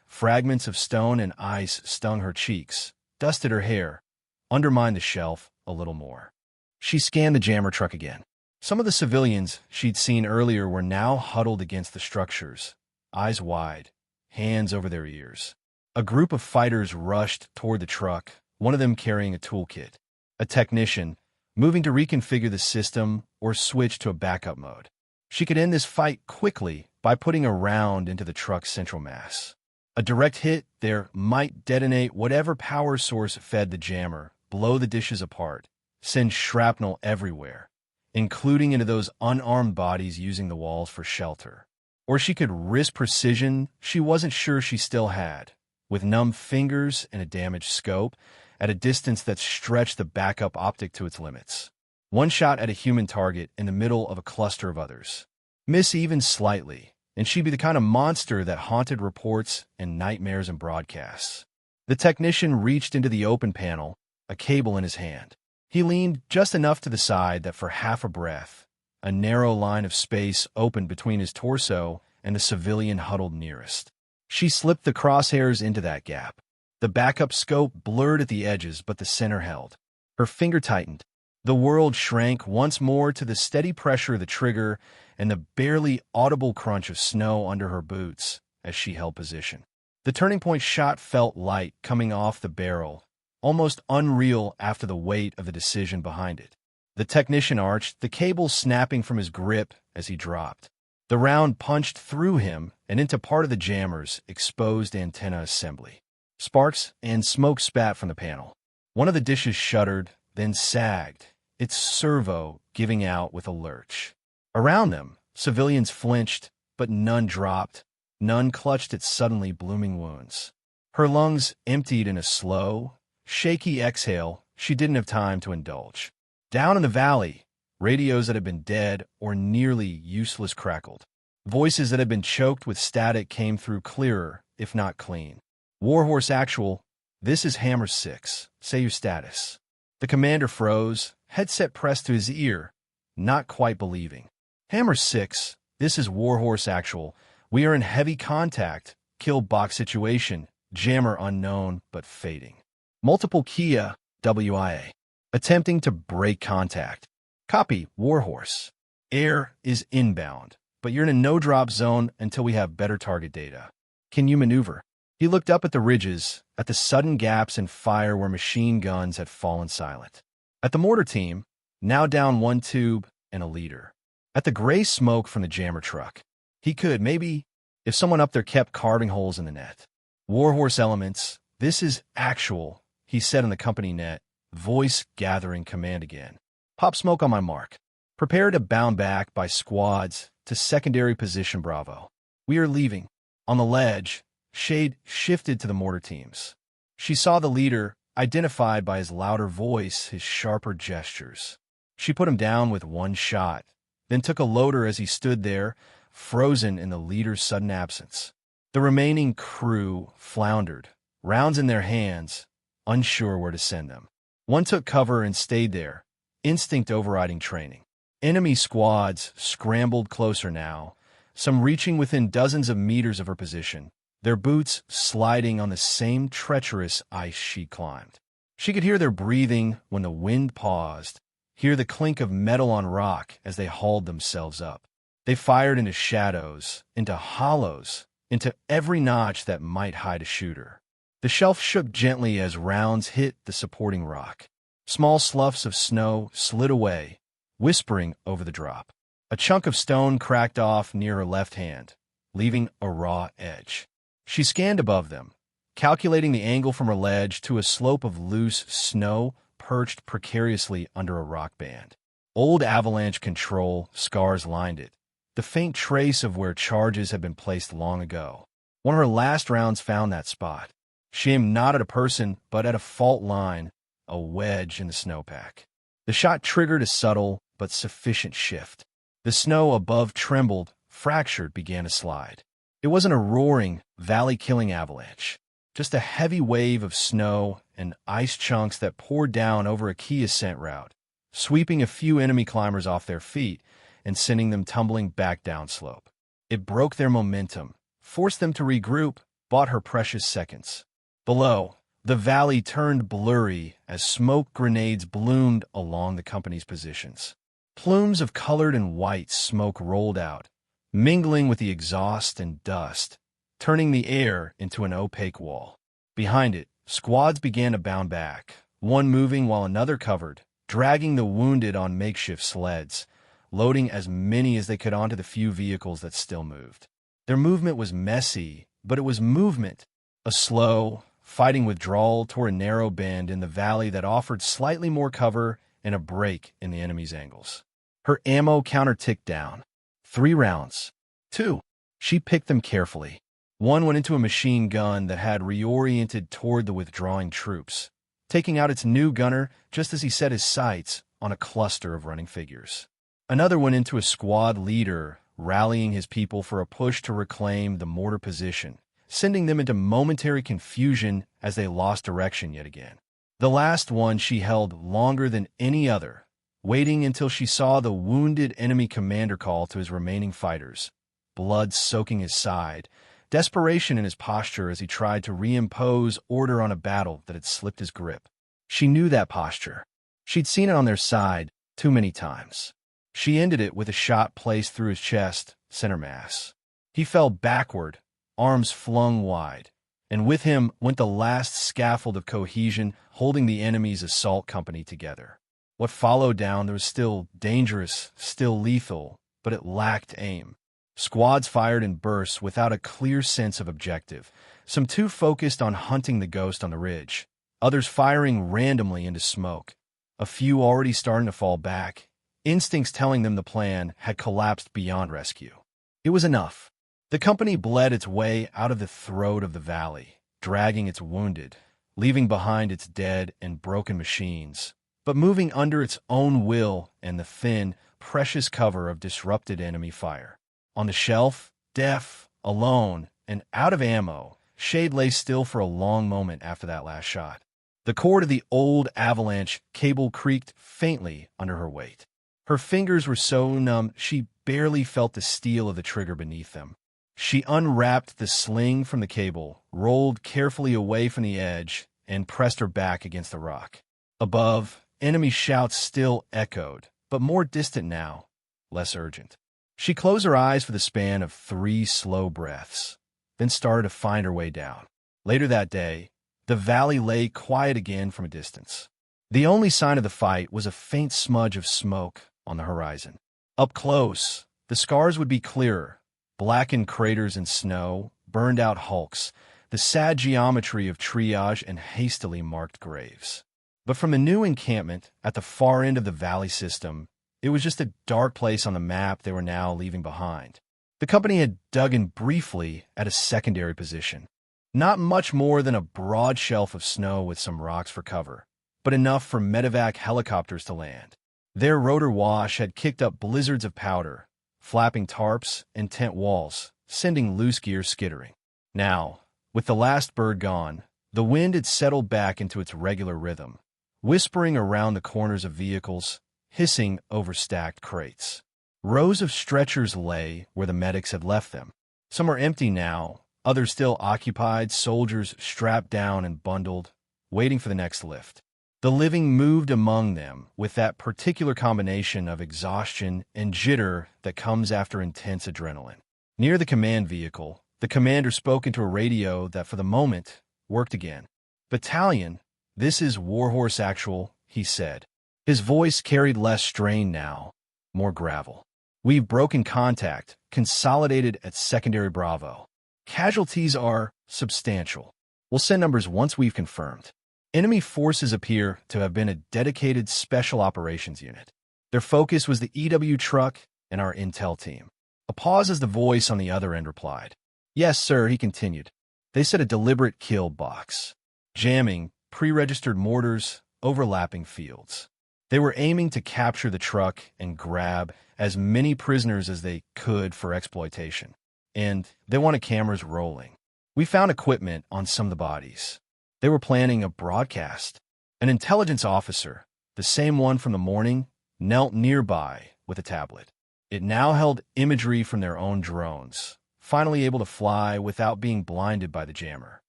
fragments of stone and ice stung her cheeks, dusted her hair, undermined the shelf a little more. She scanned the jammer truck again. Some of the civilians she'd seen earlier were now huddled against the structures, eyes wide, hands over their ears. A group of fighters rushed toward the truck, one of them carrying a toolkit. A technician, moving to reconfigure the system or switch to a backup mode. She could end this fight quickly by putting a round into the truck's central mass. A direct hit there might detonate whatever power source fed the jammer, blow the dishes apart, send shrapnel everywhere, including into those unarmed bodies using the walls for shelter. Or she could risk precision she wasn't sure she still had, with numb fingers and a damaged scope, at a distance that stretched the backup optic to its limits. One shot at a human target in the middle of a cluster of others. Miss even slightly, and she'd be the kind of monster that haunted reports and nightmares and broadcasts. The technician reached into the open panel, a cable in his hand. He leaned just enough to the side that for half a breath, a narrow line of space opened between his torso and the civilian huddled nearest. She slipped the crosshairs into that gap. The backup scope blurred at the edges, but the center held. Her finger tightened. The world shrank once more to the steady pressure of the trigger and the barely audible crunch of snow under her boots as she held position. The turning point shot felt light coming off the barrel, almost unreal after the weight of the decision behind it. The technician arched, the cable snapping from his grip as he dropped. The round punched through him and into part of the jammer's exposed antenna assembly. Sparks and smoke spat from the panel. One of the dishes shuddered, then sagged, its servo giving out with a lurch. Around them, civilians flinched, but none dropped, none clutched at suddenly blooming wounds. Her lungs emptied in a slow, shaky exhale she didn't have time to indulge. Down in the valley, radios that had been dead or nearly useless crackled. Voices that had been choked with static came through clearer, if not clean. Warhorse Actual, this is Hammer 6. Say your status. The commander froze, headset pressed to his ear, not quite believing. Hammer 6, this is Warhorse Actual. We are in heavy contact. Kill box situation. Jammer unknown, but fading. Multiple Kia, WIA. Attempting to break contact. Copy, Warhorse. Air is inbound, but you're in a no-drop zone until we have better target data. Can you maneuver? He looked up at the ridges, at the sudden gaps in fire where machine guns had fallen silent. At the mortar team, now down one tube and a leader. At the gray smoke from the jammer truck. He could, maybe, if someone up there kept carving holes in the net. Warhorse Elements, this is Actual, he said on the company net, voice gathering command again. Pop smoke on my mark. Prepare to bound back by squads to secondary position Bravo. We are leaving. On the ledge, shade shifted to the mortar teams. She saw the leader, identified by his louder voice, his sharper gestures. She put him down with one shot, then took a loader as he stood there, frozen in the leader's sudden absence. The remaining crew floundered, rounds in their hands, unsure where to send them. One took cover and stayed there, instinct overriding training. Enemy squads scrambled closer now, some reaching within dozens of meters of her position, their boots sliding on the same treacherous ice she climbed. She could hear their breathing when the wind paused, hear the clink of metal on rock as they hauled themselves up. They fired into shadows, into hollows, into every notch that might hide a shooter. The shelf shook gently as rounds hit the supporting rock. Small sloughs of snow slid away, whispering over the drop. A chunk of stone cracked off near her left hand, leaving a raw edge. She scanned above them, calculating the angle from her ledge to a slope of loose snow perched precariously under a rock band. Old avalanche control scars lined it, the faint trace of where charges had been placed long ago. One of her last rounds found that spot. She aimed not at a person, but at a fault line, a wedge in the snowpack. The shot triggered a subtle but sufficient shift. The snow above trembled, fractured, began to slide. It wasn't a roaring, valley-killing avalanche, just a heavy wave of snow and ice chunks that poured down over a key ascent route, sweeping a few enemy climbers off their feet and sending them tumbling back downslope. It broke their momentum, forced them to regroup, bought her precious seconds. Below, the valley turned blurry as smoke grenades bloomed along the company's positions. Plumes of colored and white smoke rolled out, mingling with the exhaust and dust, turning the air into an opaque wall. Behind it, squads began to bound back, one moving while another covered, dragging the wounded on makeshift sleds, loading as many as they could onto the few vehicles that still moved. Their movement was messy, but it was movement, a slow, fighting withdrawal toward a narrow bend in the valley that offered slightly more cover and a break in the enemy's angles. Her ammo counter ticked down. 3 rounds. 2. She picked them carefully. One went into a machine gun that had reoriented toward the withdrawing troops, taking out its new gunner just as he set his sights on a cluster of running figures. Another went into a squad leader, rallying his people for a push to reclaim the mortar position, sending them into momentary confusion as they lost direction yet again. The last one she held longer than any other, waiting until she saw the wounded enemy commander call to his remaining fighters, blood soaking his side, desperation in his posture as he tried to reimpose order on a battle that had slipped his grip. She knew that posture. She'd seen it on their side too many times. She ended it with a shot placed through his chest, center mass. He fell backward, arms flung wide, and with him went the last scaffold of cohesion holding the enemy's assault company together. What followed down there was still dangerous, still lethal, but it lacked aim. Squads fired in bursts without a clear sense of objective, some too focused on hunting the ghost on the ridge, others firing randomly into smoke, a few already starting to fall back, instincts telling them the plan had collapsed beyond rescue. It was enough. The company bled its way out of the throat of the valley, dragging its wounded, leaving behind its dead and broken machines, but moving under its own will and the thin, precious cover of disrupted enemy fire. On the shelf, deaf, alone, and out of ammo, Shade lay still for a long moment after that last shot. The cord of the old avalanche cable creaked faintly under her weight. Her fingers were so numb she barely felt the steel of the trigger beneath them. She unwrapped the sling from the cable, rolled carefully away from the edge, and pressed her back against the rock. Above, enemy shouts still echoed, but more distant now, less urgent. She closed her eyes for the span of 3 slow breaths, then started to find her way down. Later that day, the valley lay quiet again from a distance. The only sign of the fight was a faint smudge of smoke on the horizon. Up close, the scars would be clearer, blackened craters in snow, burned-out hulks, the sad geometry of triage and hastily marked graves. But from the new encampment at the far end of the valley system, it was just a dark place on the map they were now leaving behind. The company had dug in briefly at a secondary position. Not much more than a broad shelf of snow with some rocks for cover, but enough for medevac helicopters to land. Their rotor wash had kicked up blizzards of powder, flapping tarps and tent walls, sending loose gear skittering. Now, with the last bird gone, the wind had settled back into its regular rhythm, whispering around the corners of vehicles, hissing over stacked crates. Rows of stretchers lay where the medics had left them. Some are empty now, others still occupied, soldiers strapped down and bundled, waiting for the next lift. The living moved among them with that particular combination of exhaustion and jitter that comes after intense adrenaline. Near the command vehicle, the commander spoke into a radio that for the moment worked again. "Battalion, this is Warhorse Actual," he said. His voice carried less strain now, more gravel. "We've broken contact, consolidated at Secondary Bravo. Casualties are substantial. We'll send numbers once we've confirmed. Enemy forces appear to have been a dedicated special operations unit. Their focus was the EW truck and our intel team." A pause as the voice on the other end replied. Yes, sir, he continued. They said a deliberate kill box. Jamming, pre-registered mortars, overlapping fields. They were aiming to capture the truck and grab as many prisoners as they could for exploitation. And they wanted cameras rolling. We found equipment on some of the bodies. They were planning a broadcast. An intelligence officer, the same one from the morning, knelt nearby with a tablet. It now held imagery from their own drones, finally able to fly without being blinded by the jammer.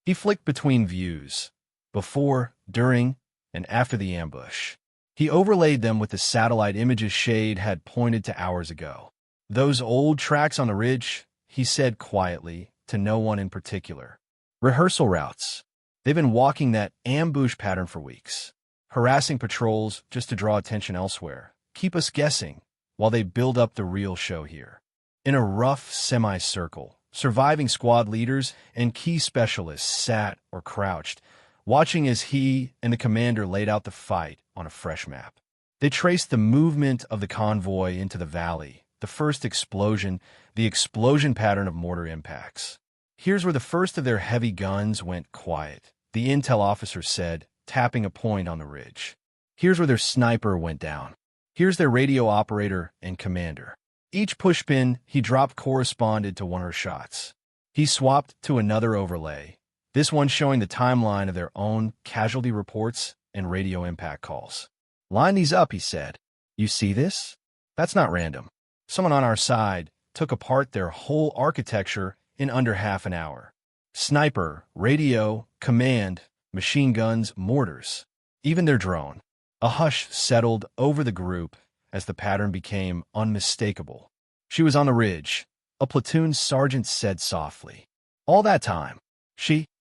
He flicked between views, before, during, and after the ambush. He overlaid them with the satellite images Shade had pointed to hours ago. Those old tracks on the ridge, he said quietly, to no one in particular. Rehearsal routes. They've been walking that ambush pattern for weeks, harassing patrols just to draw attention elsewhere, keep us guessing, while they build up the real show here. In a rough semicircle, surviving squad leaders and key specialists sat or crouched, watching as he and the commander laid out the fight on a fresh map. They traced the movement of the convoy into the valley, the first explosion, the explosion pattern of mortar impacts. Here's where the first of their heavy guns went quiet, the intel officer said, tapping a point on the ridge. Here's where their sniper went down. Here's their radio operator and commander. Each pushpin he dropped corresponded to one of her shots. He swapped to another overlay, this one showing the timeline of their own casualty reports and radio impact calls. Line these up, he said. You see this? That's not random. Someone on our side took apart their whole architecture in under half an hour. Sniper, radio, command, machine guns, mortars, even their drone. A hush settled over the group as the pattern became unmistakable. She was on the ridge, a platoon sergeant said softly. All that time?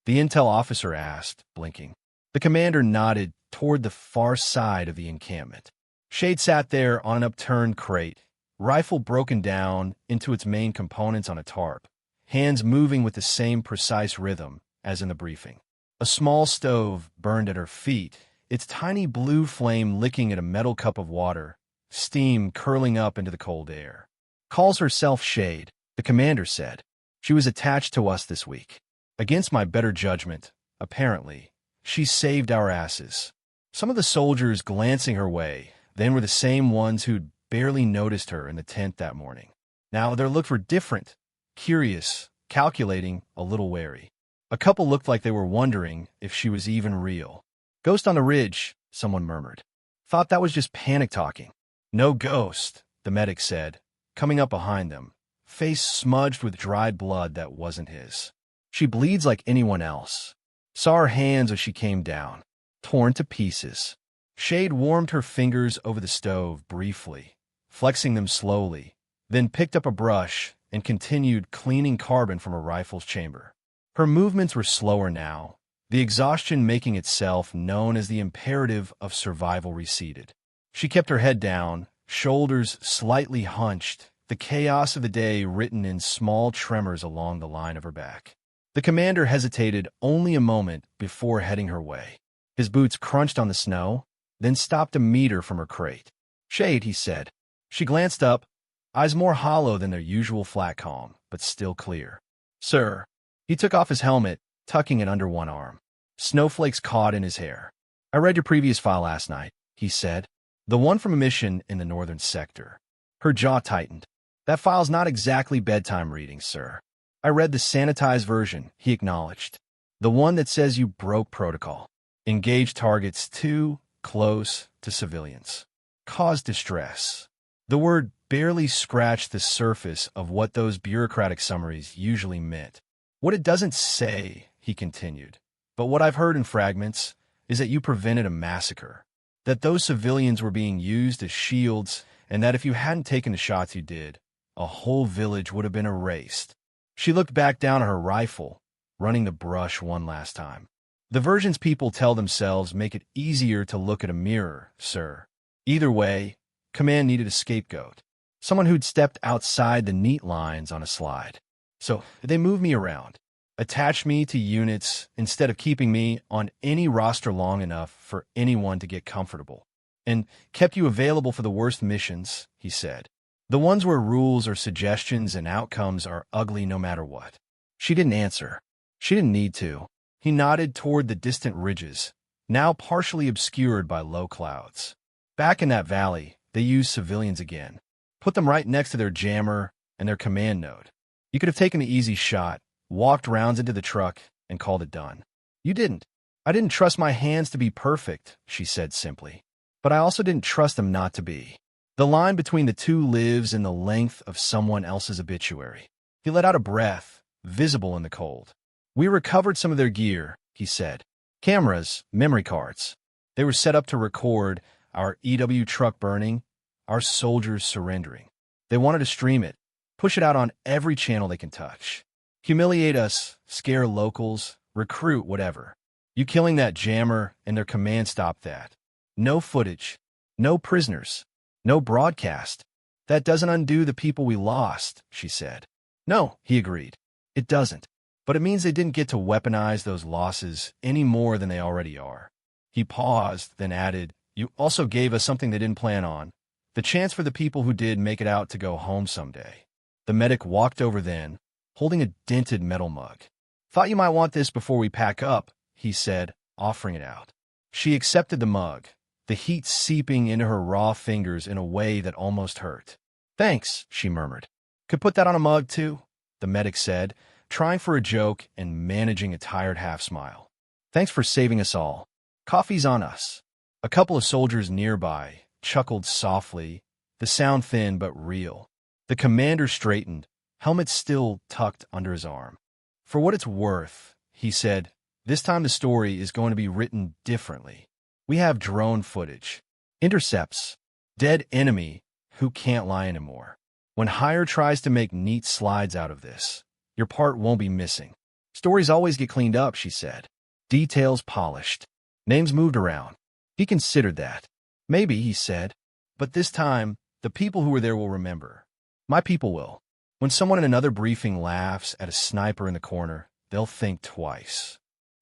The intel officer asked, blinking. The commander nodded toward the far side of the encampment. Shade sat there on an upturned crate, rifle broken down into its main components on a tarp, hands moving with the same precise rhythm as in the briefing. A small stove burned at her feet, its tiny blue flame licking at a metal cup of water, steam curling up into the cold air. Calls herself Shade, the commander said. She was attached to us this week. Against my better judgment, apparently, she saved our asses. Some of the soldiers glancing her way then were the same ones who'd barely noticed her in the tent that morning. Now their looks were different, curious, calculating, a little wary. A couple looked like they were wondering if she was even real. Ghost on the ridge, someone murmured. Thought that was just panic talking. No ghost, the medic said, coming up behind them, face smudged with dried blood that wasn't his. She bleeds like anyone else. Saw her hands as she came down, torn to pieces. Shade warmed her fingers over the stove briefly, flexing them slowly, then picked up a brush and continued cleaning carbon from a rifle's chamber. Her movements were slower now, the exhaustion making itself known as the imperative of survival receded. She kept her head down, shoulders slightly hunched, the chaos of the day written in small tremors along the line of her back. The commander hesitated only a moment before heading her way. His boots crunched on the snow, then stopped a meter from her crate. Shade, he said. She glanced up, eyes more hollow than their usual flat calm, but still clear. Sir. He took off his helmet, tucking it under one arm. Snowflakes caught in his hair. I read your previous file last night, he said. The one from a mission in the northern sector. Her jaw tightened. That file's not exactly bedtime reading, sir. I read the sanitized version, he acknowledged. The one that says you broke protocol. Engaged targets too close to civilians. Caused distress. The word barely scratched the surface of what those bureaucratic summaries usually meant. What it doesn't say, he continued, but what I've heard in fragments, is that you prevented a massacre. That those civilians were being used as shields, and that if you hadn't taken the shots you did, a whole village would have been erased. She looked back down at her rifle, running the brush one last time. The versions people tell themselves make it easier to look at a mirror, sir. Either way, command needed a scapegoat. Someone who'd stepped outside the neat lines on a slide. So they moved me around, attached me to units instead of keeping me on any roster long enough for anyone to get comfortable, and kept you available for the worst missions, he said. The ones where rules or suggestions and outcomes are ugly no matter what. She didn't answer. She didn't need to. He nodded toward the distant ridges, now partially obscured by low clouds. Back in that valley, they used civilians again. Put them right next to their jammer and their command node. You could have taken the easy shot, walked rounds into the truck, and called it done. You didn't. I didn't trust my hands to be perfect, she said simply. But I also didn't trust them not to be. The line between the two lives in the length of someone else's obituary. He let out a breath, visible in the cold. We recovered some of their gear, he said. Cameras, memory cards. They were set up to record our EW truck burning, our soldiers surrendering. They wanted to stream it, push it out on every channel they can touch. Humiliate us, scare locals, recruit, whatever. You killing that jammer and their command stopped that. No footage, no prisoners, no broadcast. That doesn't undo the people we lost, she said. No, he agreed. It doesn't. But it means they didn't get to weaponize those losses any more than they already are. He paused, then added, you also gave us something they didn't plan on. The chance for the people who did make it out to go home someday. The medic walked over then, holding a dented metal mug. Thought you might want this before we pack up, he said, offering it out. She accepted the mug, the heat seeping into her raw fingers in a way that almost hurt. Thanks, she murmured. Could put that on a mug, too, the medic said, trying for a joke and managing a tired half-smile. Thanks for saving us all. Coffee's on us. A couple of soldiers nearby chuckled softly, the sound thin but real. The commander straightened, helmet still tucked under his arm. For what it's worth, he said, this time the story is going to be written differently. We have drone footage, intercepts, dead enemy who can't lie anymore. When Hire tries to make neat slides out of this, your part won't be missing. Stories always get cleaned up, she said. Details polished. Names moved around. He considered that. Maybe, he said. But this time, the people who were there will remember. My people will. When someone in another briefing laughs at a sniper in the corner, they'll think twice.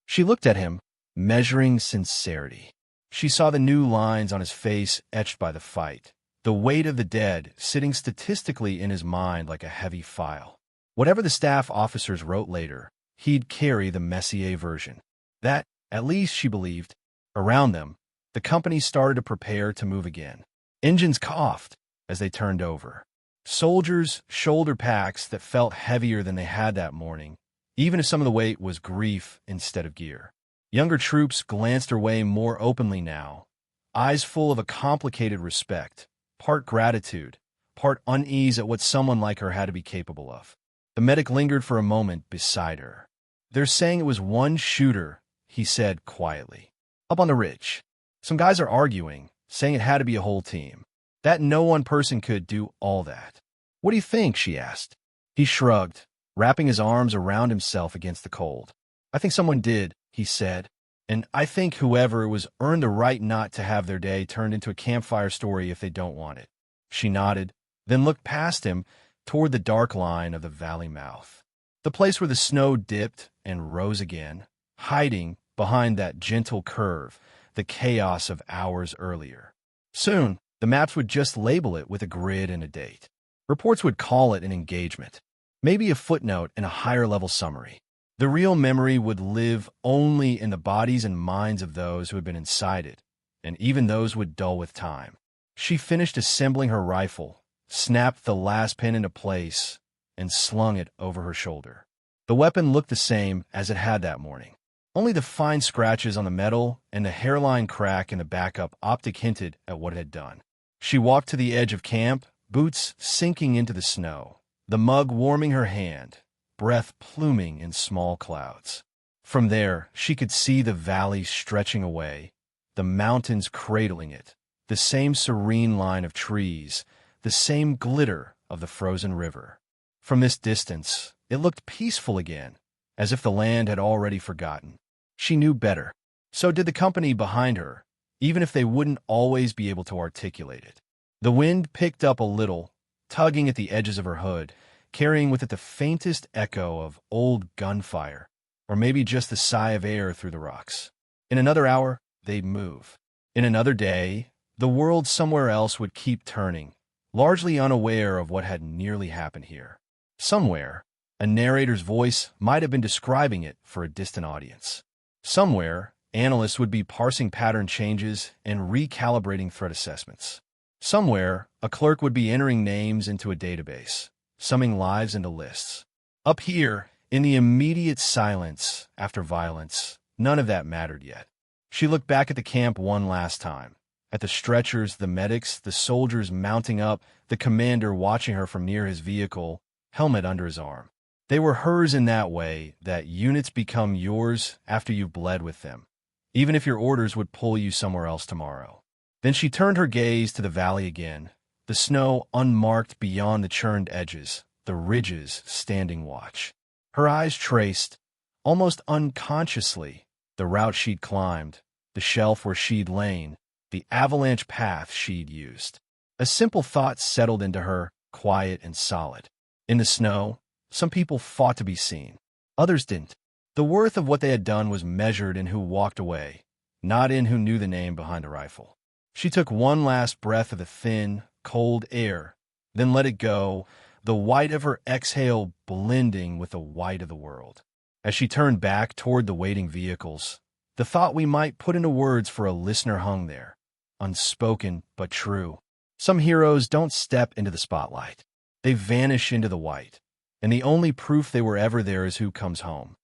She looked at him, measuring sincerity. She saw the new lines on his face etched by the fight, the weight of the dead sitting statistically in his mind like a heavy file. Whatever the staff officers wrote later, he'd carry the Messier version. That, at least, she believed. Around them, the company started to prepare to move again. Engines coughed as they turned over. Soldiers' shoulder packs that felt heavier than they had that morning, even if some of the weight was grief instead of gear. Younger troops glanced her way more openly now, eyes full of a complicated respect, part gratitude, part unease at what someone like her had to be capable of. The medic lingered for a moment beside her. They're saying it was one shooter, he said quietly. Up on the ridge. Some guys are arguing, saying it had to be a whole team. That no one person could do all that. What do you think? She asked. He shrugged, wrapping his arms around himself against the cold. I think someone did, he said. And I think whoever it was earned the right not to have their day turned into a campfire story if they don't want it. She nodded, then looked past him toward the dark line of the valley mouth. The place where the snow dipped and rose again, hiding behind that gentle curve, the chaos of hours earlier. Soon, the maps would just label it with a grid and a date. Reports would call it an engagement, maybe a footnote in a higher-level summary. The real memory would live only in the bodies and minds of those who had been inside it, and even those would dull with time. She finished assembling her rifle, snapped the last pin into place, and slung it over her shoulder. The weapon looked the same as it had that morning. Only the fine scratches on the metal and the hairline crack in the backup optic hinted at what it had done. She walked to the edge of camp, boots sinking into the snow, the mug warming her hand, breath pluming in small clouds. From there, she could see the valley stretching away, the mountains cradling it, the same serene line of trees, the same glitter of the frozen river. From this distance, it looked peaceful again, as if the land had already forgotten. She knew better. So did the company behind her, even if they wouldn't always be able to articulate it. The wind picked up a little, tugging at the edges of her hood, carrying with it the faintest echo of old gunfire, or maybe just the sigh of air through the rocks. In another hour, they'd move. In another day, the world somewhere else would keep turning, largely unaware of what had nearly happened here. Somewhere, A narrator's voice might have been describing it for a distant audience. Somewhere, analysts would be parsing pattern changes and recalibrating threat assessments. Somewhere, a clerk would be entering names into a database, summing lives into lists. Up here, in the immediate silence after violence, none of that mattered yet. She looked back at the camp one last time, at the stretchers, the medics, the soldiers mounting up, the commander watching her from near his vehicle, helmet under his arm. They were hers in that way that units become yours after you've bled with them, even if your orders would pull you somewhere else tomorrow. Then she turned her gaze to the valley again, the snow unmarked beyond the churned edges, the ridges standing watch. Her eyes traced, almost unconsciously, the route she'd climbed, the shelf where she'd lain, the avalanche path she'd used. A simple thought settled into her, quiet and solid. In the snow, some people fought to be seen. Others didn't. The worth of what they had done was measured in who walked away, not in who knew the name behind a rifle. She took one last breath of the thin, cold air, then let it go, the white of her exhale blending with the white of the world. As she turned back toward the waiting vehicles, the thought we might put into words for a listener hung there, unspoken but true. Some heroes don't step into the spotlight. They vanish into the white, and the only proof they were ever there is who comes home.